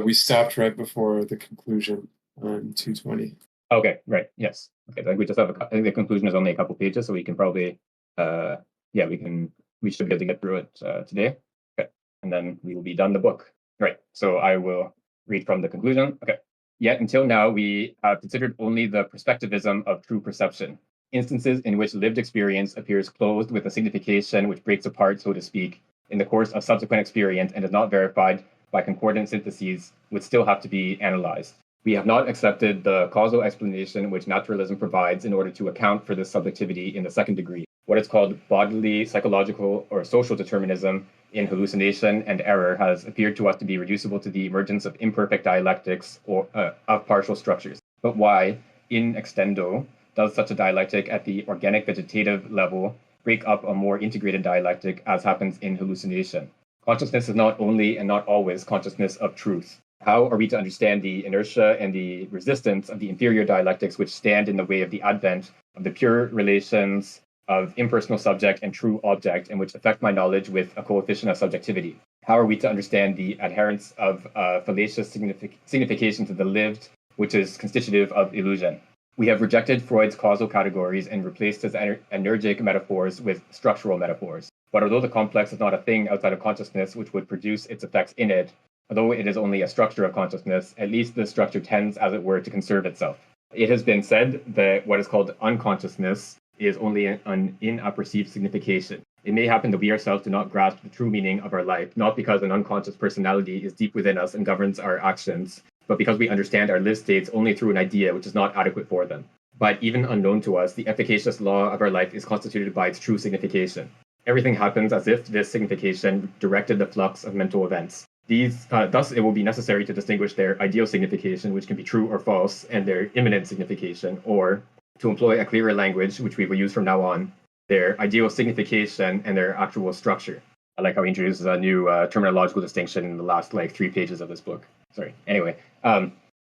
We stopped right before the conclusion on 220. Okay, right. Yes. Okay, I think we just have. I think the conclusion is only a couple pages, so we can probably. We should be able to get through it today. Okay, and then we will be done the book. Right. So I will read from the conclusion. Okay. Yet until now, we have considered only the perspectivism of true perception, instances in which lived experience appears clothed with a signification which breaks apart, so to speak, in the course of subsequent experience and is not verified by concordant syntheses, would still have to be analyzed. We have not accepted the causal explanation which naturalism provides in order to account for this subjectivity in the second degree, what is called bodily, psychological, or social determinism in hallucination and error has appeared to us to be reducible to the emergence of imperfect dialectics or of partial structures. But why, in extendo, does such a dialectic at the organic vegetative level break up a more integrated dialectic as happens in hallucination? Consciousness is not only and not always consciousness of truth. How are we to understand the inertia and the resistance of the inferior dialectics which stand in the way of the advent of the pure relations of impersonal subject and true object, and which affect my knowledge with a coefficient of subjectivity? How are we to understand the adherence of fallacious signification to the lived, which is constitutive of illusion? We have rejected Freud's causal categories and replaced his energetic metaphors with structural metaphors. But although the complex is not a thing outside of consciousness which would produce its effects in it, although it is only a structure of consciousness, at least the structure tends, as it were, to conserve itself. It has been said that what is called unconsciousness is only an inapperceived signification. It may happen that we ourselves do not grasp the true meaning of our life, not because an unconscious personality is deep within us and governs our actions, but because we understand our lived states only through an idea which is not adequate for them. But even unknown to us, the efficacious law of our life is constituted by its true signification. Everything happens as if this signification directed the flux of mental events. Thus, it will be necessary to distinguish their ideal signification, which can be true or false, and their immanent signification, or, to employ a clearer language, which we will use from now on, their ideal signification and their actual structure. I like how he introduces a new terminological distinction in the last 3 pages of this book. Sorry. Anyway,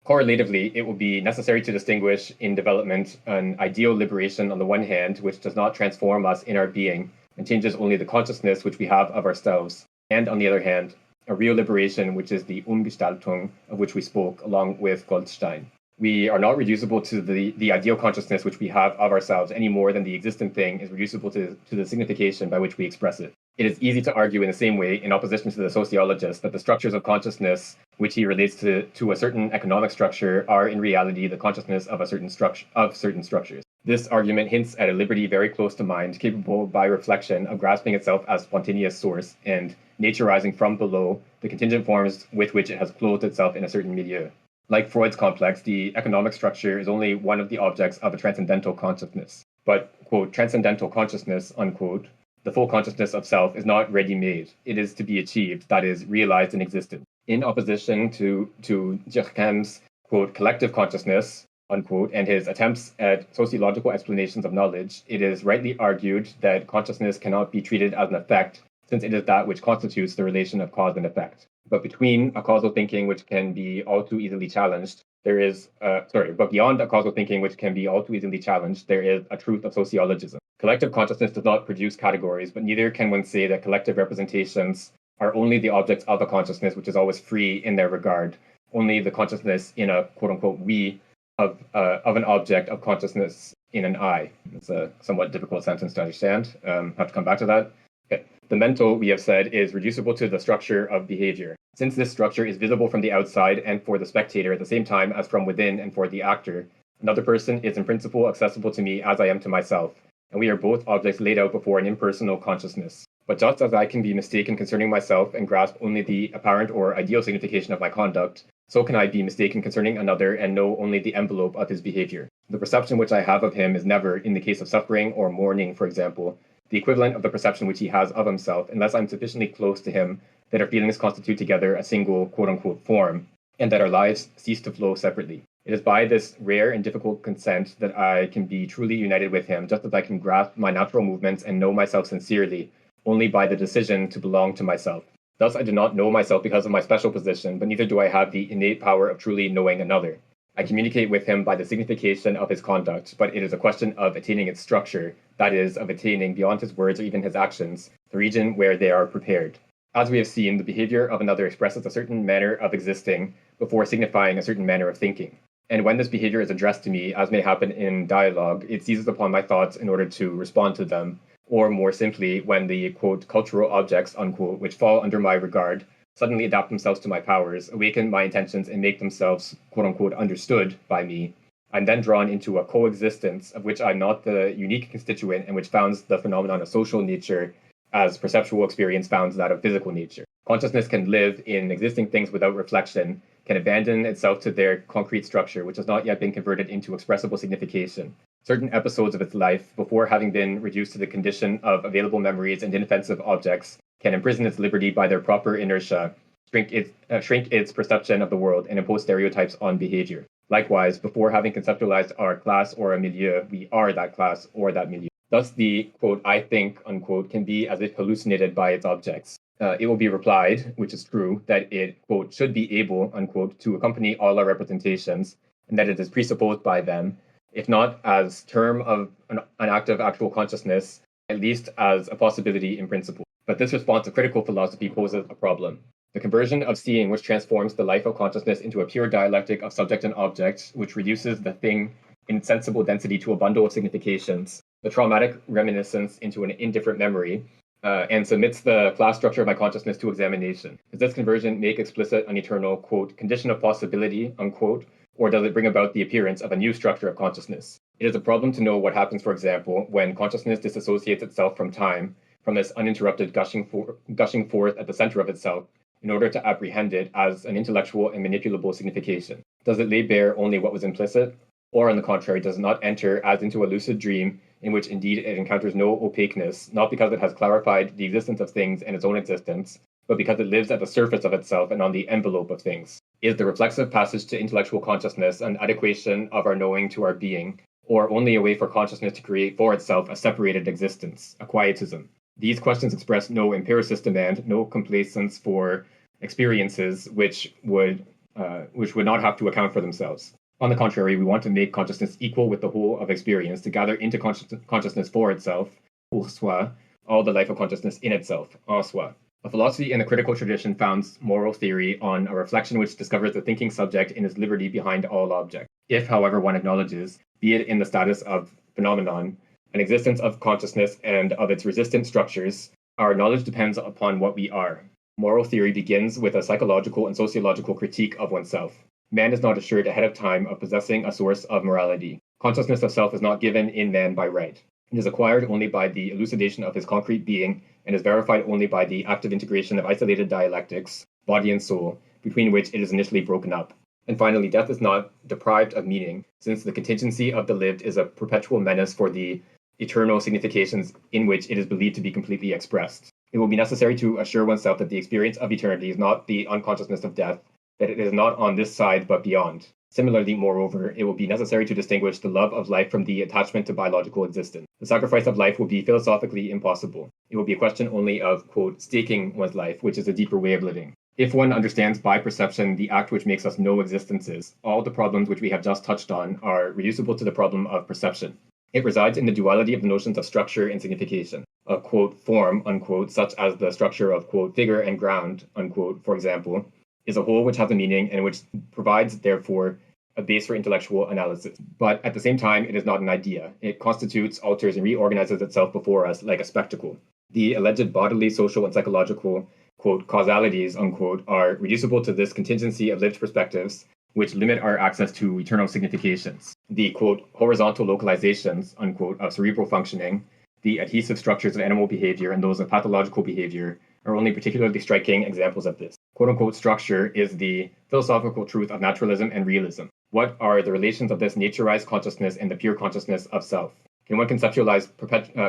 correlatively, it will be necessary to distinguish in development an ideal liberation on the one hand, which does not transform us in our being and changes only the consciousness which we have of ourselves, and on the other hand, a real liberation, which is the Umgestaltung, of which we spoke, along with Goldstein. We are not reducible to the ideal consciousness which we have of ourselves any more than the existent thing is reducible to the signification by which we express it. It is easy to argue in the same way, in opposition to the sociologist, that the structures of consciousness, which he relates to a certain economic structure, are in reality the consciousness of certain structures. This argument hints at a liberty very close to mind, capable by reflection of grasping itself as spontaneous source, and naturizing from below the contingent forms with which it has clothed itself in a certain milieu. Like Freud's complex, the economic structure is only one of the objects of a transcendental consciousness. But, quote, transcendental consciousness, unquote, The full consciousness of self is not ready-made. It is to be achieved, that is, realized in existence. In opposition to Durkheim's, quote, collective consciousness, unquote, and his attempts at sociological explanations of knowledge, it is rightly argued that consciousness cannot be treated as an effect, since it is that which constitutes the relation of cause and effect. But between a causal thinking which can be all too easily challenged, but beyond a causal thinking which can be all too easily challenged, there is a truth of sociologism. Collective consciousness does not produce categories, but neither can one say that collective representations are only the objects of a consciousness which is always free in their regard, only the consciousness in a quote-unquote we of an object of consciousness in an I. It's a somewhat difficult sentence to understand. Have to come back to that. Okay. The mental, we have said, is reducible to the structure of behavior. Since this structure is visible from the outside and for the spectator at the same time as from within and for the actor, another person is in principle accessible to me as I am to myself, and we are both objects laid out before an impersonal consciousness. But just as I can be mistaken concerning myself and grasp only the apparent or ideal signification of my conduct, so can I be mistaken concerning another and know only the envelope of his behavior. The perception which I have of him is never, in the case of suffering or mourning, for example, the equivalent of the perception which he has of himself, unless I'm sufficiently close to him that our feelings constitute together a single quote-unquote form, and that our lives cease to flow separately. It is by this rare and difficult consent that I can be truly united with him, just as I can grasp my natural movements and know myself sincerely, only by the decision to belong to myself. Thus, I do not know myself because of my special position, but neither do I have the innate power of truly knowing another. I communicate with him by the signification of his conduct, but it is a question of attaining its structure, that is, of attaining beyond his words or even his actions, the region where they are prepared. As we have seen, the behavior of another expresses a certain manner of existing before signifying a certain manner of thinking. And when this behavior is addressed to me, as may happen in dialogue, it seizes upon my thoughts in order to respond to them, or more simply, when the, quote, cultural objects, unquote, which fall under my regard, suddenly adapt themselves to my powers, awaken my intentions, and make themselves, quote-unquote, understood by me, I'm then drawn into a coexistence of which I'm not the unique constituent and which founds the phenomenon of social nature as perceptual experience founds that of physical nature. Consciousness can live in existing things without reflection, can abandon itself to their concrete structure, which has not yet been converted into expressible signification. Certain episodes of its life, before having been reduced to the condition of available memories and inoffensive objects, can imprison its liberty by their proper inertia, shrink its perception of the world, and impose stereotypes on behavior. Likewise, before having conceptualized our class or a milieu, we are that class or that milieu. Thus, the, quote, I think, unquote, can be as if hallucinated by its objects. It will be replied, which is true, that it, quote, should be able, unquote, to accompany all our representations, and that it is presupposed by them, if not as term of an active actual consciousness, at least as a possibility in principle. But this response of critical philosophy poses a problem. The conversion of seeing, which transforms the life of consciousness into a pure dialectic of subject and object, which reduces the thing in sensible density to a bundle of significations, the traumatic reminiscence into an indifferent memory, and submits the class structure of my consciousness to examination. Does this conversion make explicit an eternal, quote, condition of possibility, unquote, or does it bring about the appearance of a new structure of consciousness? It is a problem to know what happens, for example, when consciousness disassociates itself from time, from this uninterrupted gushing forth at the center of itself, in order to apprehend it as an intellectual and manipulable signification. Does it lay bare only what was implicit? Or, on the contrary, does it not enter as into a lucid dream in which indeed it encounters no opaqueness, not because it has clarified the existence of things and its own existence, but because it lives at the surface of itself and on the envelope of things? Is the reflexive passage to intellectual consciousness an adequation of our knowing to our being, or only a way for consciousness to create for itself a separated existence, a quietism? These questions express no empiricist demand, no complacence for experiences which would not have to account for themselves. On the contrary, we want to make consciousness equal with the whole of experience, to gather into consciousness for itself, pour soi, all the life of consciousness in itself, en soi. A philosophy in the critical tradition founds moral theory on a reflection which discovers the thinking subject in his liberty behind all objects. If, however, one acknowledges, be it in the status of phenomenon, an existence of consciousness and of its resistant structures, our knowledge depends upon what we are. Moral theory begins with a psychological and sociological critique of oneself. Man is not assured ahead of time of possessing a source of morality. Consciousness of self is not given in man by right. It is acquired only by the elucidation of his concrete being and is verified only by the active integration of isolated dialectics, body and soul, between which it is initially broken up. And finally, death is not deprived of meaning, since the contingency of the lived is a perpetual menace for the eternal significations in which it is believed to be completely expressed. It will be necessary to assure oneself that the experience of eternity is not the unconsciousness of death, that it is not on this side but beyond. Similarly, moreover, it will be necessary to distinguish the love of life from the attachment to biological existence. The sacrifice of life will be philosophically impossible. It will be a question only of, quote, staking one's life, which is a deeper way of living. If one understands by perception the act which makes us know existences, all the problems which we have just touched on are reducible to the problem of perception. It resides in the duality of the notions of structure and signification. A, quote, form, unquote, such as the structure of, quote, figure and ground, unquote, for example, is a whole which has a meaning and which provides, therefore, a base for intellectual analysis. But at the same time, it is not an idea. It constitutes, alters, and reorganizes itself before us like a spectacle. The alleged bodily, social, and psychological, quote, causalities, unquote, are reducible to this contingency of lived perspectives, which limit our access to eternal significations. The, quote, horizontal localizations, unquote, of cerebral functioning, the adhesive structures of animal behavior, and those of pathological behavior are only particularly striking examples of this. Quote-unquote structure is the philosophical truth of naturalism and realism. What are the relations of this naturized consciousness and the pure consciousness of self? Can one conceptualize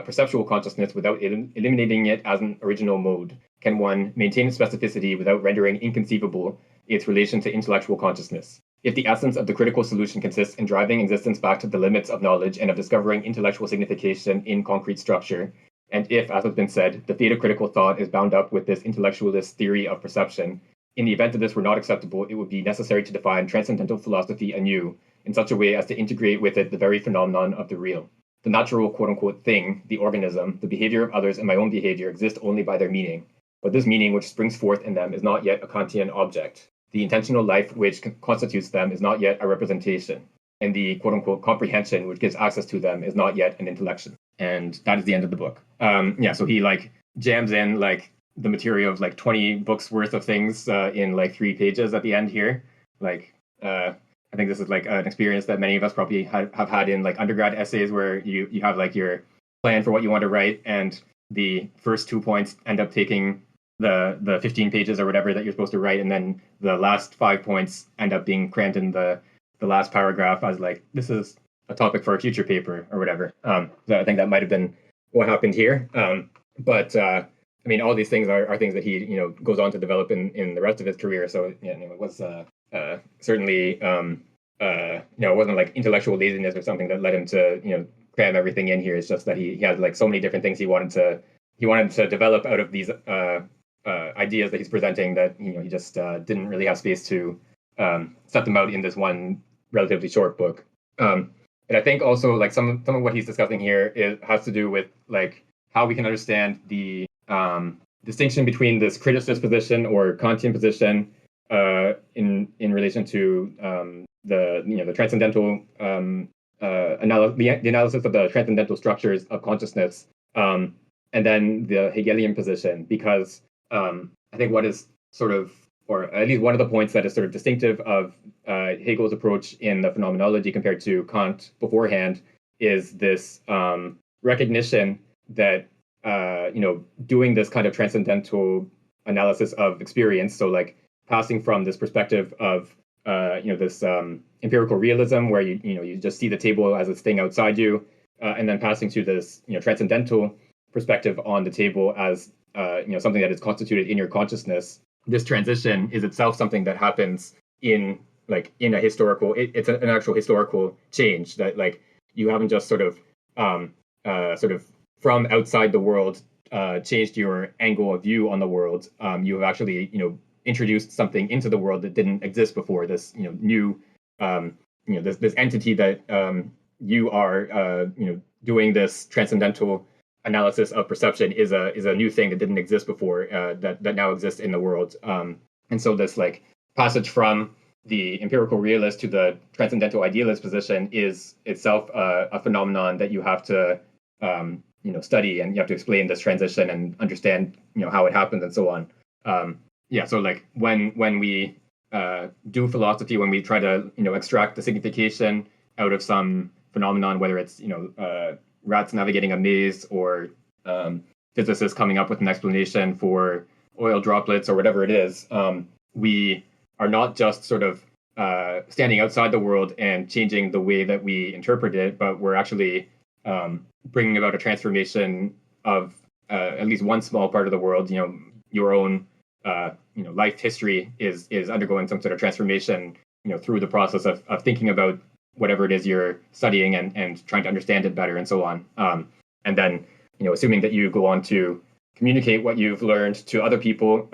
perceptual consciousness without eliminating it as an original mode? Can one maintain its specificity without rendering inconceivable its relation to intellectual consciousness? If the essence of the critical solution consists in driving existence back to the limits of knowledge and of discovering intellectual signification in concrete structure, and if, as has been said, the fate of critical thought is bound up with this intellectualist theory of perception, in the event that this were not acceptable, it would be necessary to define transcendental philosophy anew in such a way as to integrate with it the very phenomenon of the real. The natural quote-unquote thing, the organism, the behavior of others, and my own behavior exist only by their meaning. But this meaning which springs forth in them is not yet a Kantian object. The intentional life which constitutes them is not yet a representation. And the quote-unquote comprehension which gives access to them is not yet an intellection. And that is the end of the book. So he jams in the material of 20 books worth of things in 3 pages at the end here. I think this is an experience that many of us probably have had in undergrad essays where you have your plan for what you want to write, and the first 2 points end up taking the 15 pages or whatever that you're supposed to write, and then the last 5 points end up being crammed in the last paragraph as this is a topic for a future paper or whatever. So I think that might have been what happened here. But all these things are things that he goes on to develop in the rest of his career. So it was certainly it wasn't intellectual laziness or something that led him to cram everything in here. It's just that he had so many different things he wanted to develop out of these ideas that he's presenting that he just didn't really have space to set them out in this one relatively short book. And I think also some of what he's discussing here has to do with how we can understand the distinction between this criticist position or Kantian position in relation to the transcendental the analysis of the transcendental structures of consciousness, and then the Hegelian position, because I think what is sort of, or at least one of the points that is sort of distinctive of Hegel's approach in the phenomenology compared to Kant beforehand is this recognition that doing this kind of transcendental analysis of experience, so passing from this perspective of this empirical realism where you just see the table as this thing outside you, and then passing to this transcendental perspective on the table as something that is constituted in your consciousness. This transition is itself something that happens in a historical. It's an actual historical change that you haven't just sort of from outside the world changed your angle of view on the world. You have actually introduced something into the world that didn't exist before. This new this entity that you are doing this transcendental analysis of perception is a new thing that didn't exist before, that now exists in the world. And so this passage from the empirical realist to the transcendental idealist position is itself a phenomenon that you have to study, and you have to explain this transition and understand how it happens and so on. So when we do philosophy, when we try to extract the signification out of some phenomenon, whether it's rats navigating a maze or physicists coming up with an explanation for oil droplets or whatever it is, we are not just sort of standing outside the world and changing the way that we interpret it, but we're actually bringing about a transformation of at least one small part of the world. Your own life history is undergoing some sort of transformation, through the process of thinking about whatever it is you're studying and trying to understand it better and so on. And then, assuming that you go on to communicate what you've learned to other people,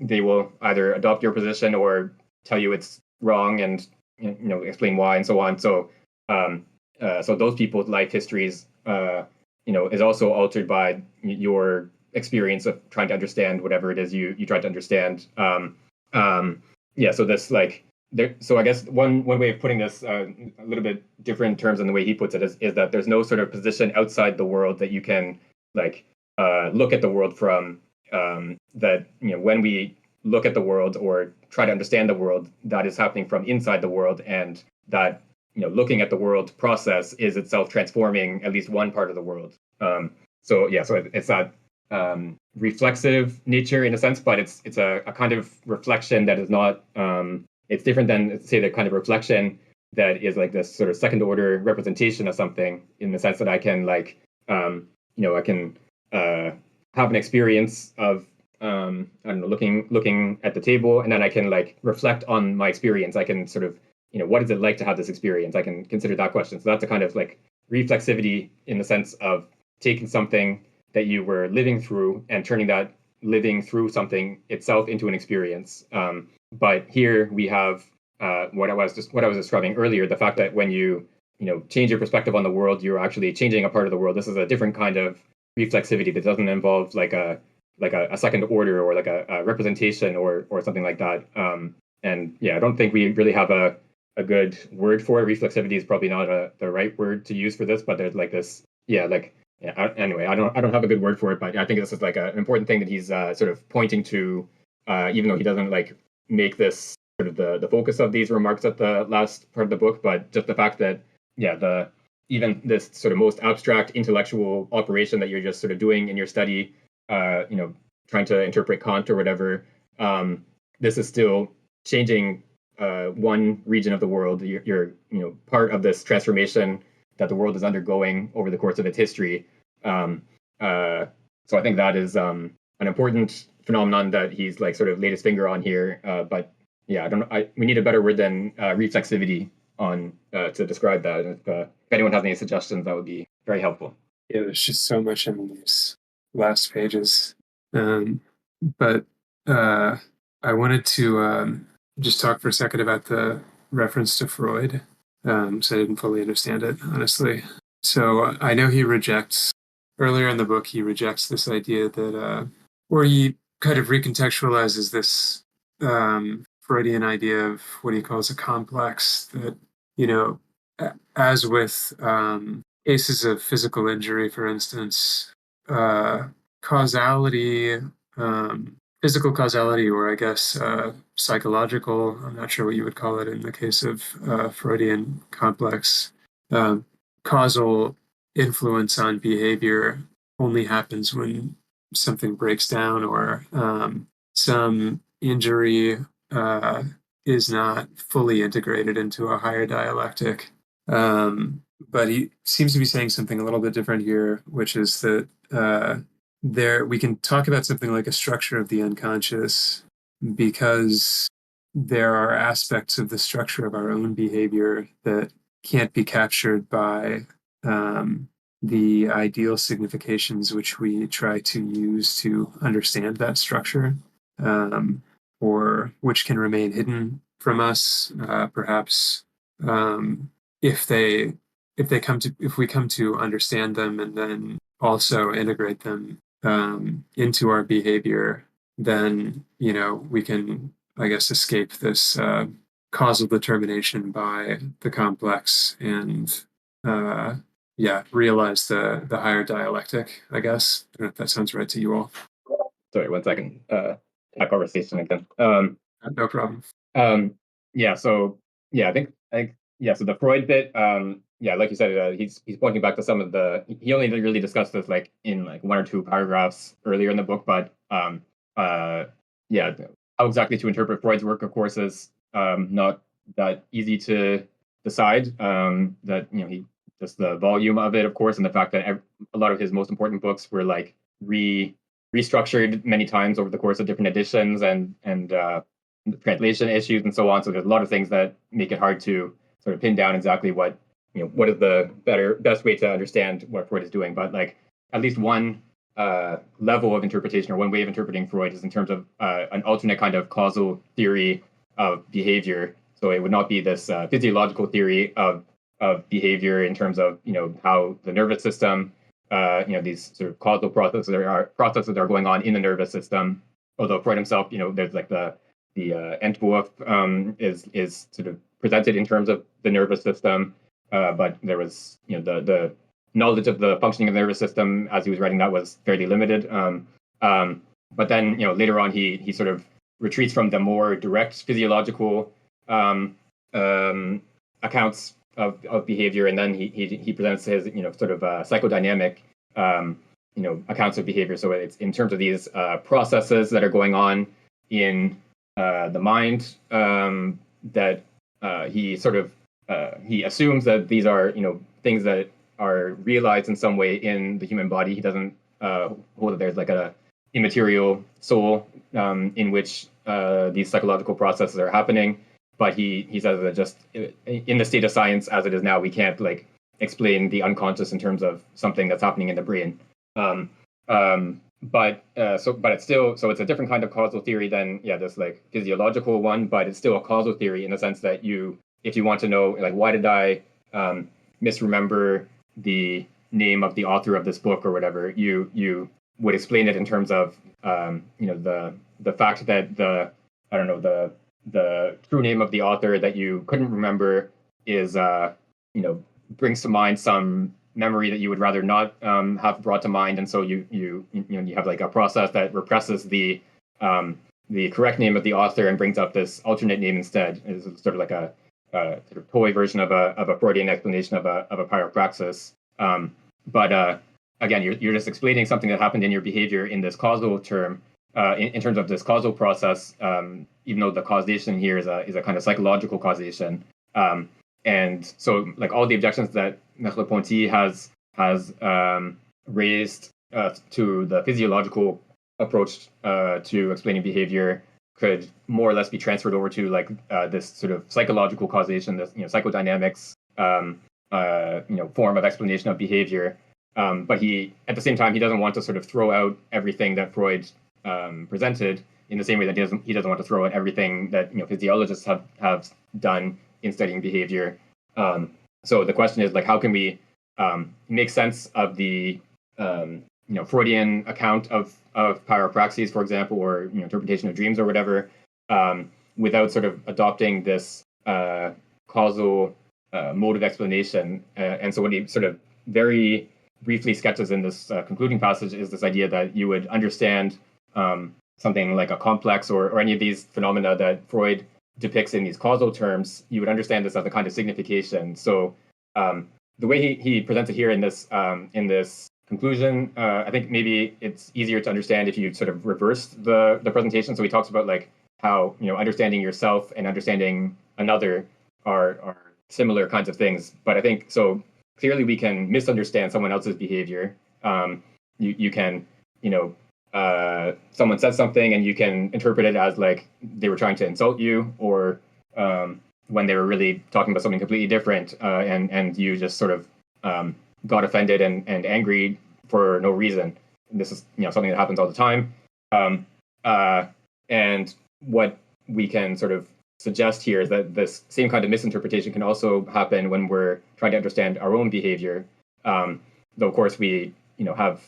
they will either adopt your position or tell you it's wrong and explain why and so on. So so those people's life histories is also altered by your experience of trying to understand whatever it is you try to understand. So this so I guess one way of putting this a little bit different terms than the way he puts it is that there's no sort of position outside the world that you can look at the world from, that when we look at the world or try to understand the world, that is happening from inside the world, and that looking at the world process is itself transforming at least one part of the world. So it's that reflexive nature in a sense, but it's a kind of reflection that is not it's different than, say, the kind of reflection that is like this sort of second order representation of something, in the sense that I can I can have an experience of I don't know, looking at the table, and then I can reflect on my experience. I can sort of what is it like to have this experience? I can consider that question. So that's a kind of reflexivity, in the sense of taking something that you were living through and turning that living through something itself into an experience. But here we have what I was describing earlier, the fact that when you change your perspective on the world, you're actually changing a part of the world. This is a different kind of reflexivity that doesn't involve a second order or a representation or something like that. And I don't think we really have a good word for it. Reflexivity is probably not the right word to use for this, but there's this anyway, I don't have a good word for it, but I think this is an important thing that he's sort of pointing to, even though he doesn't make this sort of the focus of these remarks at the last part of the book, but just the fact that even this sort of most abstract intellectual operation that you're just sort of doing in your study, trying to interpret Kant or whatever, this is still changing one region of the world. You're part of this transformation that the world is undergoing over the course of its history. So I think that is an important phenomenon that he's sort of laid his finger on here. But I don't know. We need a better word than reflexivity on to describe that. If anyone has any suggestions, that would be very helpful. Yeah, there's just so much in these last pages. But I wanted to just talk for a second about the reference to Freud, so I didn't fully understand it, honestly. So I know he rejects, earlier in the book, he rejects this idea that, or he kind of recontextualizes this Freudian idea of what he calls a complex, that, as with cases of physical injury, for instance, causality, physical causality, or I guess psychological, I'm not sure what you would call it in the case of Freudian complex, causal influence on behavior only happens when something breaks down or some injury is not fully integrated into a higher dialectic. But he seems to be saying something a little bit different here, which is that we can talk about something like a structure of the unconscious because there are aspects of the structure of our own behavior that can't be captured by the ideal significations which we try to use to understand that structure, or which can remain hidden from us, perhaps if we come to understand them and then also integrate them into our behavior, then we can, I guess, escape this causal determination by the complex and realize the higher dialectic, I guess. I don't know if that sounds right to you all. Sorry, 1 second. That conversation again. No problem. So so the Freud bit, like you said, he's pointing back to some of he only really discussed this in 1 or 2 paragraphs earlier in the book, but how exactly to interpret Freud's work, of course, is not that easy to decide. That he just the volume of it, of course, and the fact that a lot of his most important books were like restructured many times over the course of different editions and translation issues and so on. So there's a lot of things that make it hard to sort of pin down exactly what is the best way to understand what Freud is doing. But like at least one level of interpretation or one way of interpreting Freud is in terms of an alternate kind of causal theory of behavior. So it would not be this physiological theory of behavior in terms of how the nervous system, these sort of causal processes are going on in the nervous system. Although Freud himself, there's like the Entwurf is sort of presented in terms of the nervous system, but there was the knowledge of the functioning of the nervous system as he was writing that was fairly limited. But then later on he sort of retreats from the more direct physiological accounts of behavior, and then he presents his sort of psychodynamic accounts of behavior. So it's in terms of these processes that are going on in the mind that he sort of he assumes that these are things that are realized in some way in the human body. He doesn't hold that there's like a immaterial soul in which these psychological processes are happening. But he says that just in the state of science as it is now, we can't like explain the unconscious in terms of something that's happening in the brain. But it's still, so it's a different kind of causal theory than this like physiological one, but it's still a causal theory in the sense that if you want to know like why did I misremember the name of the author of this book or whatever, you would explain it in terms of the fact that the true name of the author that you couldn't remember is brings to mind some memory that you would rather not have brought to mind, and so you have like a process that represses the correct name of the author and brings up this alternate name instead. It's sort of like a sort of toy version of a Freudian explanation of a pyropraxis. But again, you're just explaining something that happened in your behavior in this causal term. In terms of this causal process, even though the causation here is a kind of psychological causation, and so like all the objections that Merleau-Ponty has raised to the physiological approach to explaining behavior could more or less be transferred over to like this sort of psychological causation, this psychodynamics form of explanation of behavior. But at the same time, he doesn't want to sort of throw out everything that Freud presented in the same way that he doesn't want to throw out everything that physiologists have done in studying behavior. So the question is like, how can we make sense of the Freudian account of pyropraxis, for example, or interpretation of dreams or whatever, without sort of adopting this causal mode of explanation? And so what he sort of very briefly sketches in this concluding passage is this idea that you would understand something like a complex or any of these phenomena that Freud depicts in these causal terms. You would understand this as a kind of signification. So the way he presents it here in this conclusion, I think maybe it's easier to understand if you sort of reverse the presentation. So he talks about like how understanding yourself and understanding another are similar kinds of things. But I think so clearly we can misunderstand someone else's behavior. You can someone says something and you can interpret it as like they were trying to insult you, or when they were really talking about something completely different, and you just sort of got offended and angry for no reason. This is something that happens all the time. And what we can sort of suggest here is that this same kind of misinterpretation can also happen when we're trying to understand our own behavior. Though of course we have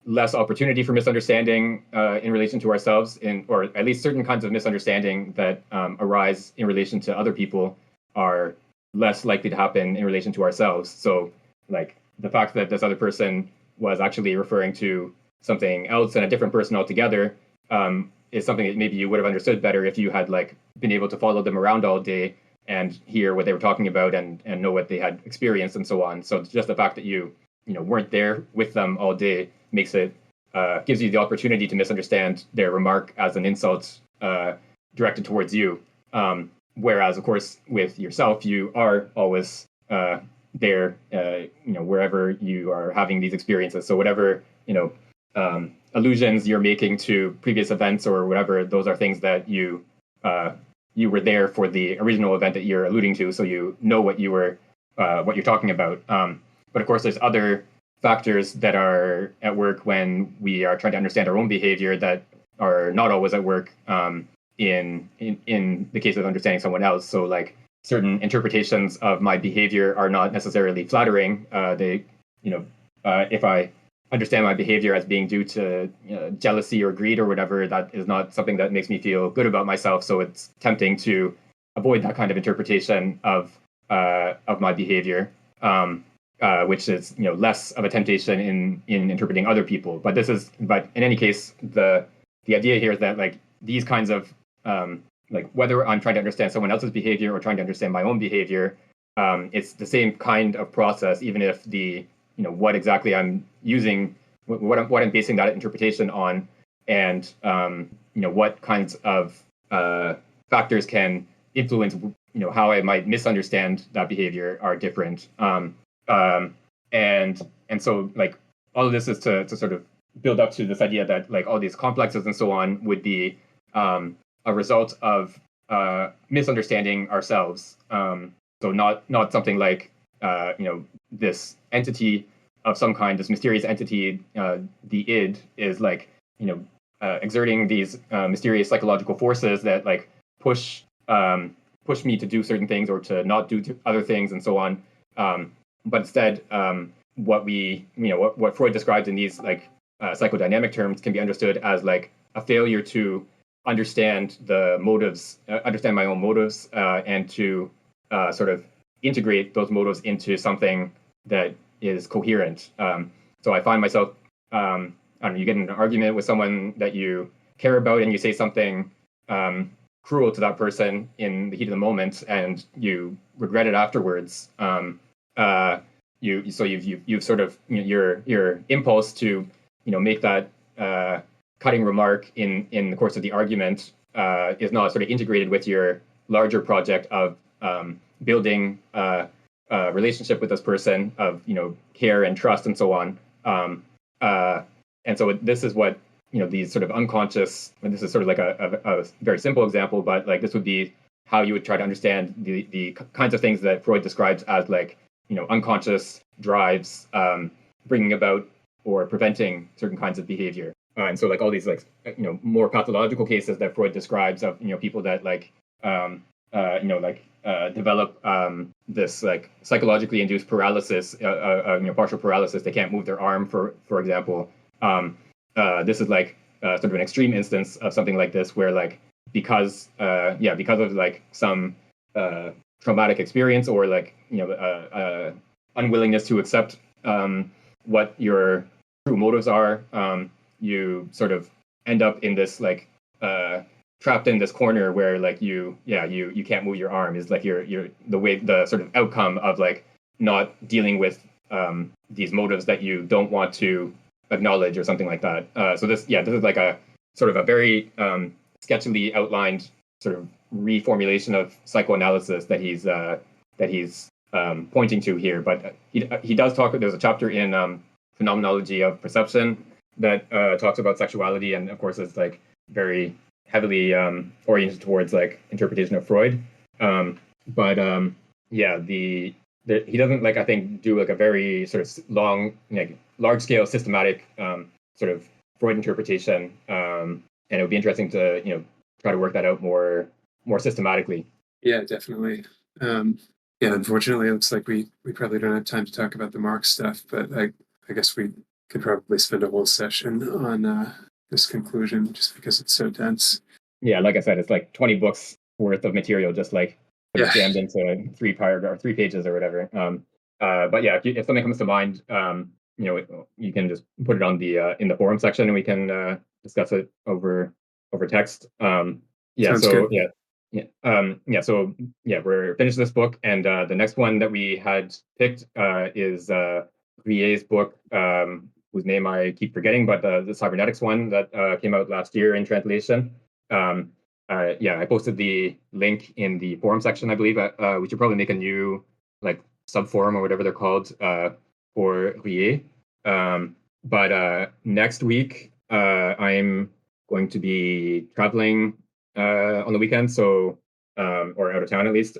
less opportunity for misunderstanding in relation to ourselves, or at least certain kinds of misunderstanding that arise in relation to other people are less likely to happen in relation to ourselves. So like the fact that this other person was actually referring to something else and a different person altogether is something that maybe you would have understood better if you had like been able to follow them around all day and hear what they were talking about and know what they had experienced and so on. So just the fact that you weren't there with them all day makes it gives you the opportunity to misunderstand their remark as an insult directed towards you. Whereas, of course, with yourself, you are always there, wherever you are having these experiences. So whatever, allusions you're making to previous events or whatever, those are things that you were there for the original event that you're alluding to, so you know what you're talking about. But of course, there's other factors that are at work when we are trying to understand our own behavior that are not always at work in the case of understanding someone else. So like certain interpretations of my behavior are not necessarily flattering. If I understand my behavior as being due to jealousy or greed or whatever, that is not something that makes me feel good about myself. So it's tempting to avoid that kind of interpretation of my behavior, which is less of a temptation in interpreting other people. But in any case, the idea here is that like these kinds of like whether I'm trying to understand someone else's behavior or trying to understand my own behavior, it's the same kind of process, even if the what exactly I'm using, what I'm basing that interpretation on, and what kinds of factors can influence how I might misunderstand that behavior are different. And so like all of this is to sort of build up to this idea that like all these complexes and so on would be a result of misunderstanding ourselves. So not something like this entity of some kind, this mysterious entity, the id, is like exerting these mysterious psychological forces that like push me to do certain things or to not do other things and so on. But instead, what Freud describes in these like psychodynamic terms can be understood as like a failure to understand the motives, understand my own motives, and to sort of integrate those motives into something that is coherent. So I find myself, I don't know, you get in an argument with someone that you care about and you say something cruel to that person in the heat of the moment and you regret it afterwards. You've sort of, your impulse to, make that cutting remark in the course of the argument is not sort of integrated with your larger project of building a relationship with this person, of care and trust and so on. And so this is what these sort of unconscious, and this is sort of like a very simple example, but like this would be how you would try to understand the kinds of things that Freud describes as like unconscious drives bringing about or preventing certain kinds of behavior. And so like all these like more pathological cases that Freud describes of people that like develop this like psychologically induced paralysis, partial paralysis. They can't move their arm, for example. This is like sort of an extreme instance of something like this, where like because of like some traumatic experience or like unwillingness to accept what your true motives are, you sort of end up in this like trapped in this corner where like you can't move your arm, is like the sort of outcome of like not dealing with these motives that you don't want to acknowledge or something like that. So this is like a sort of a very sketchily outlined sort of reformulation of psychoanalysis that he's pointing to here. But he does talk. There's a chapter in Phenomenology of Perception that talks about sexuality, and of course is like very heavily oriented towards like interpretation of Freud. He doesn't like, I think, do like a very sort of long, like large scale systematic sort of Freud interpretation. And it would be interesting to try to work that out more systematically. Yeah, definitely. Unfortunately, it looks like we probably don't have time to talk about the Marx stuff, but I guess we could probably spend a whole session on this conclusion just because it's so dense. Yeah, like I said, it's like 20 books worth of material just like jammed into 3 pages or whatever. But yeah, if something comes to mind, you can just put it on the in the forum section and we can discuss it over text. Sounds good. We're finished this book, and the next one that we had picked is Grillet's book, whose name I keep forgetting, but the cybernetics one that came out last year in translation. I posted the link in the forum section, I believe. We should probably make a new like subforum or whatever they're called for Rie. But next week, I'm going to be traveling on the weekend, so or out of town at least.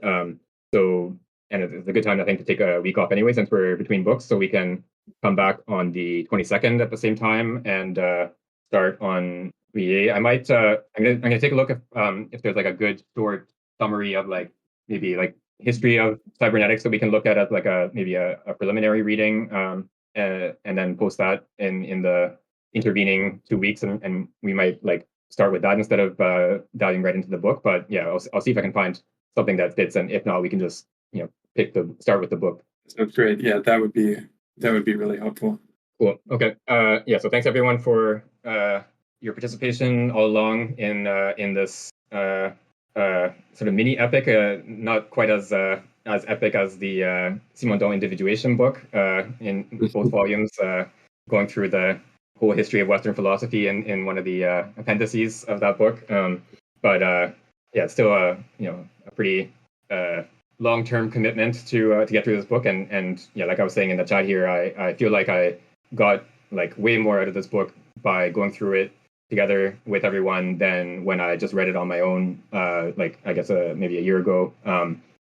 So, and it's a good time, I think, to take a week off anyway, since we're between books, so we can come back on the 22nd at the same time and start on Rie. I might. I'm gonna take a look if there's like a good short summary of like maybe like history of cybernetics that we can look at as like maybe a preliminary reading, and then post that in the intervening 2 weeks, and we might like start with that instead of diving right into the book. But yeah, I'll see if I can find something that fits, and if not, we can just start with the book. Sounds great. Yeah, that would be really helpful. Cool. Okay. Yeah. So thanks everyone for your participation all along in this sort of mini epic, not quite as epic as the Simondon Individuation book in both volumes, going through the whole history of Western philosophy in one of the appendices of that book. But yeah, it's still a pretty long-term commitment to get through this book, and yeah, like I was saying in the chat here, I feel like I got like way more out of this book by going through it together with everyone than when I just read it on my own, like I guess maybe a year ago.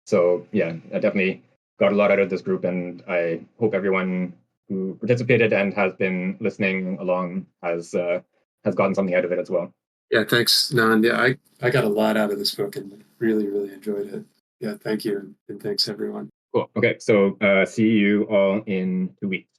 So yeah, I definitely got a lot out of this group, and I hope everyone who participated and has been listening along has gotten something out of it as well. Yeah, thanks, Nan. Yeah, I got a lot out of this book and really, really enjoyed it. Yeah, thank you, and thanks everyone. Cool. Okay, so see you all in 2 weeks.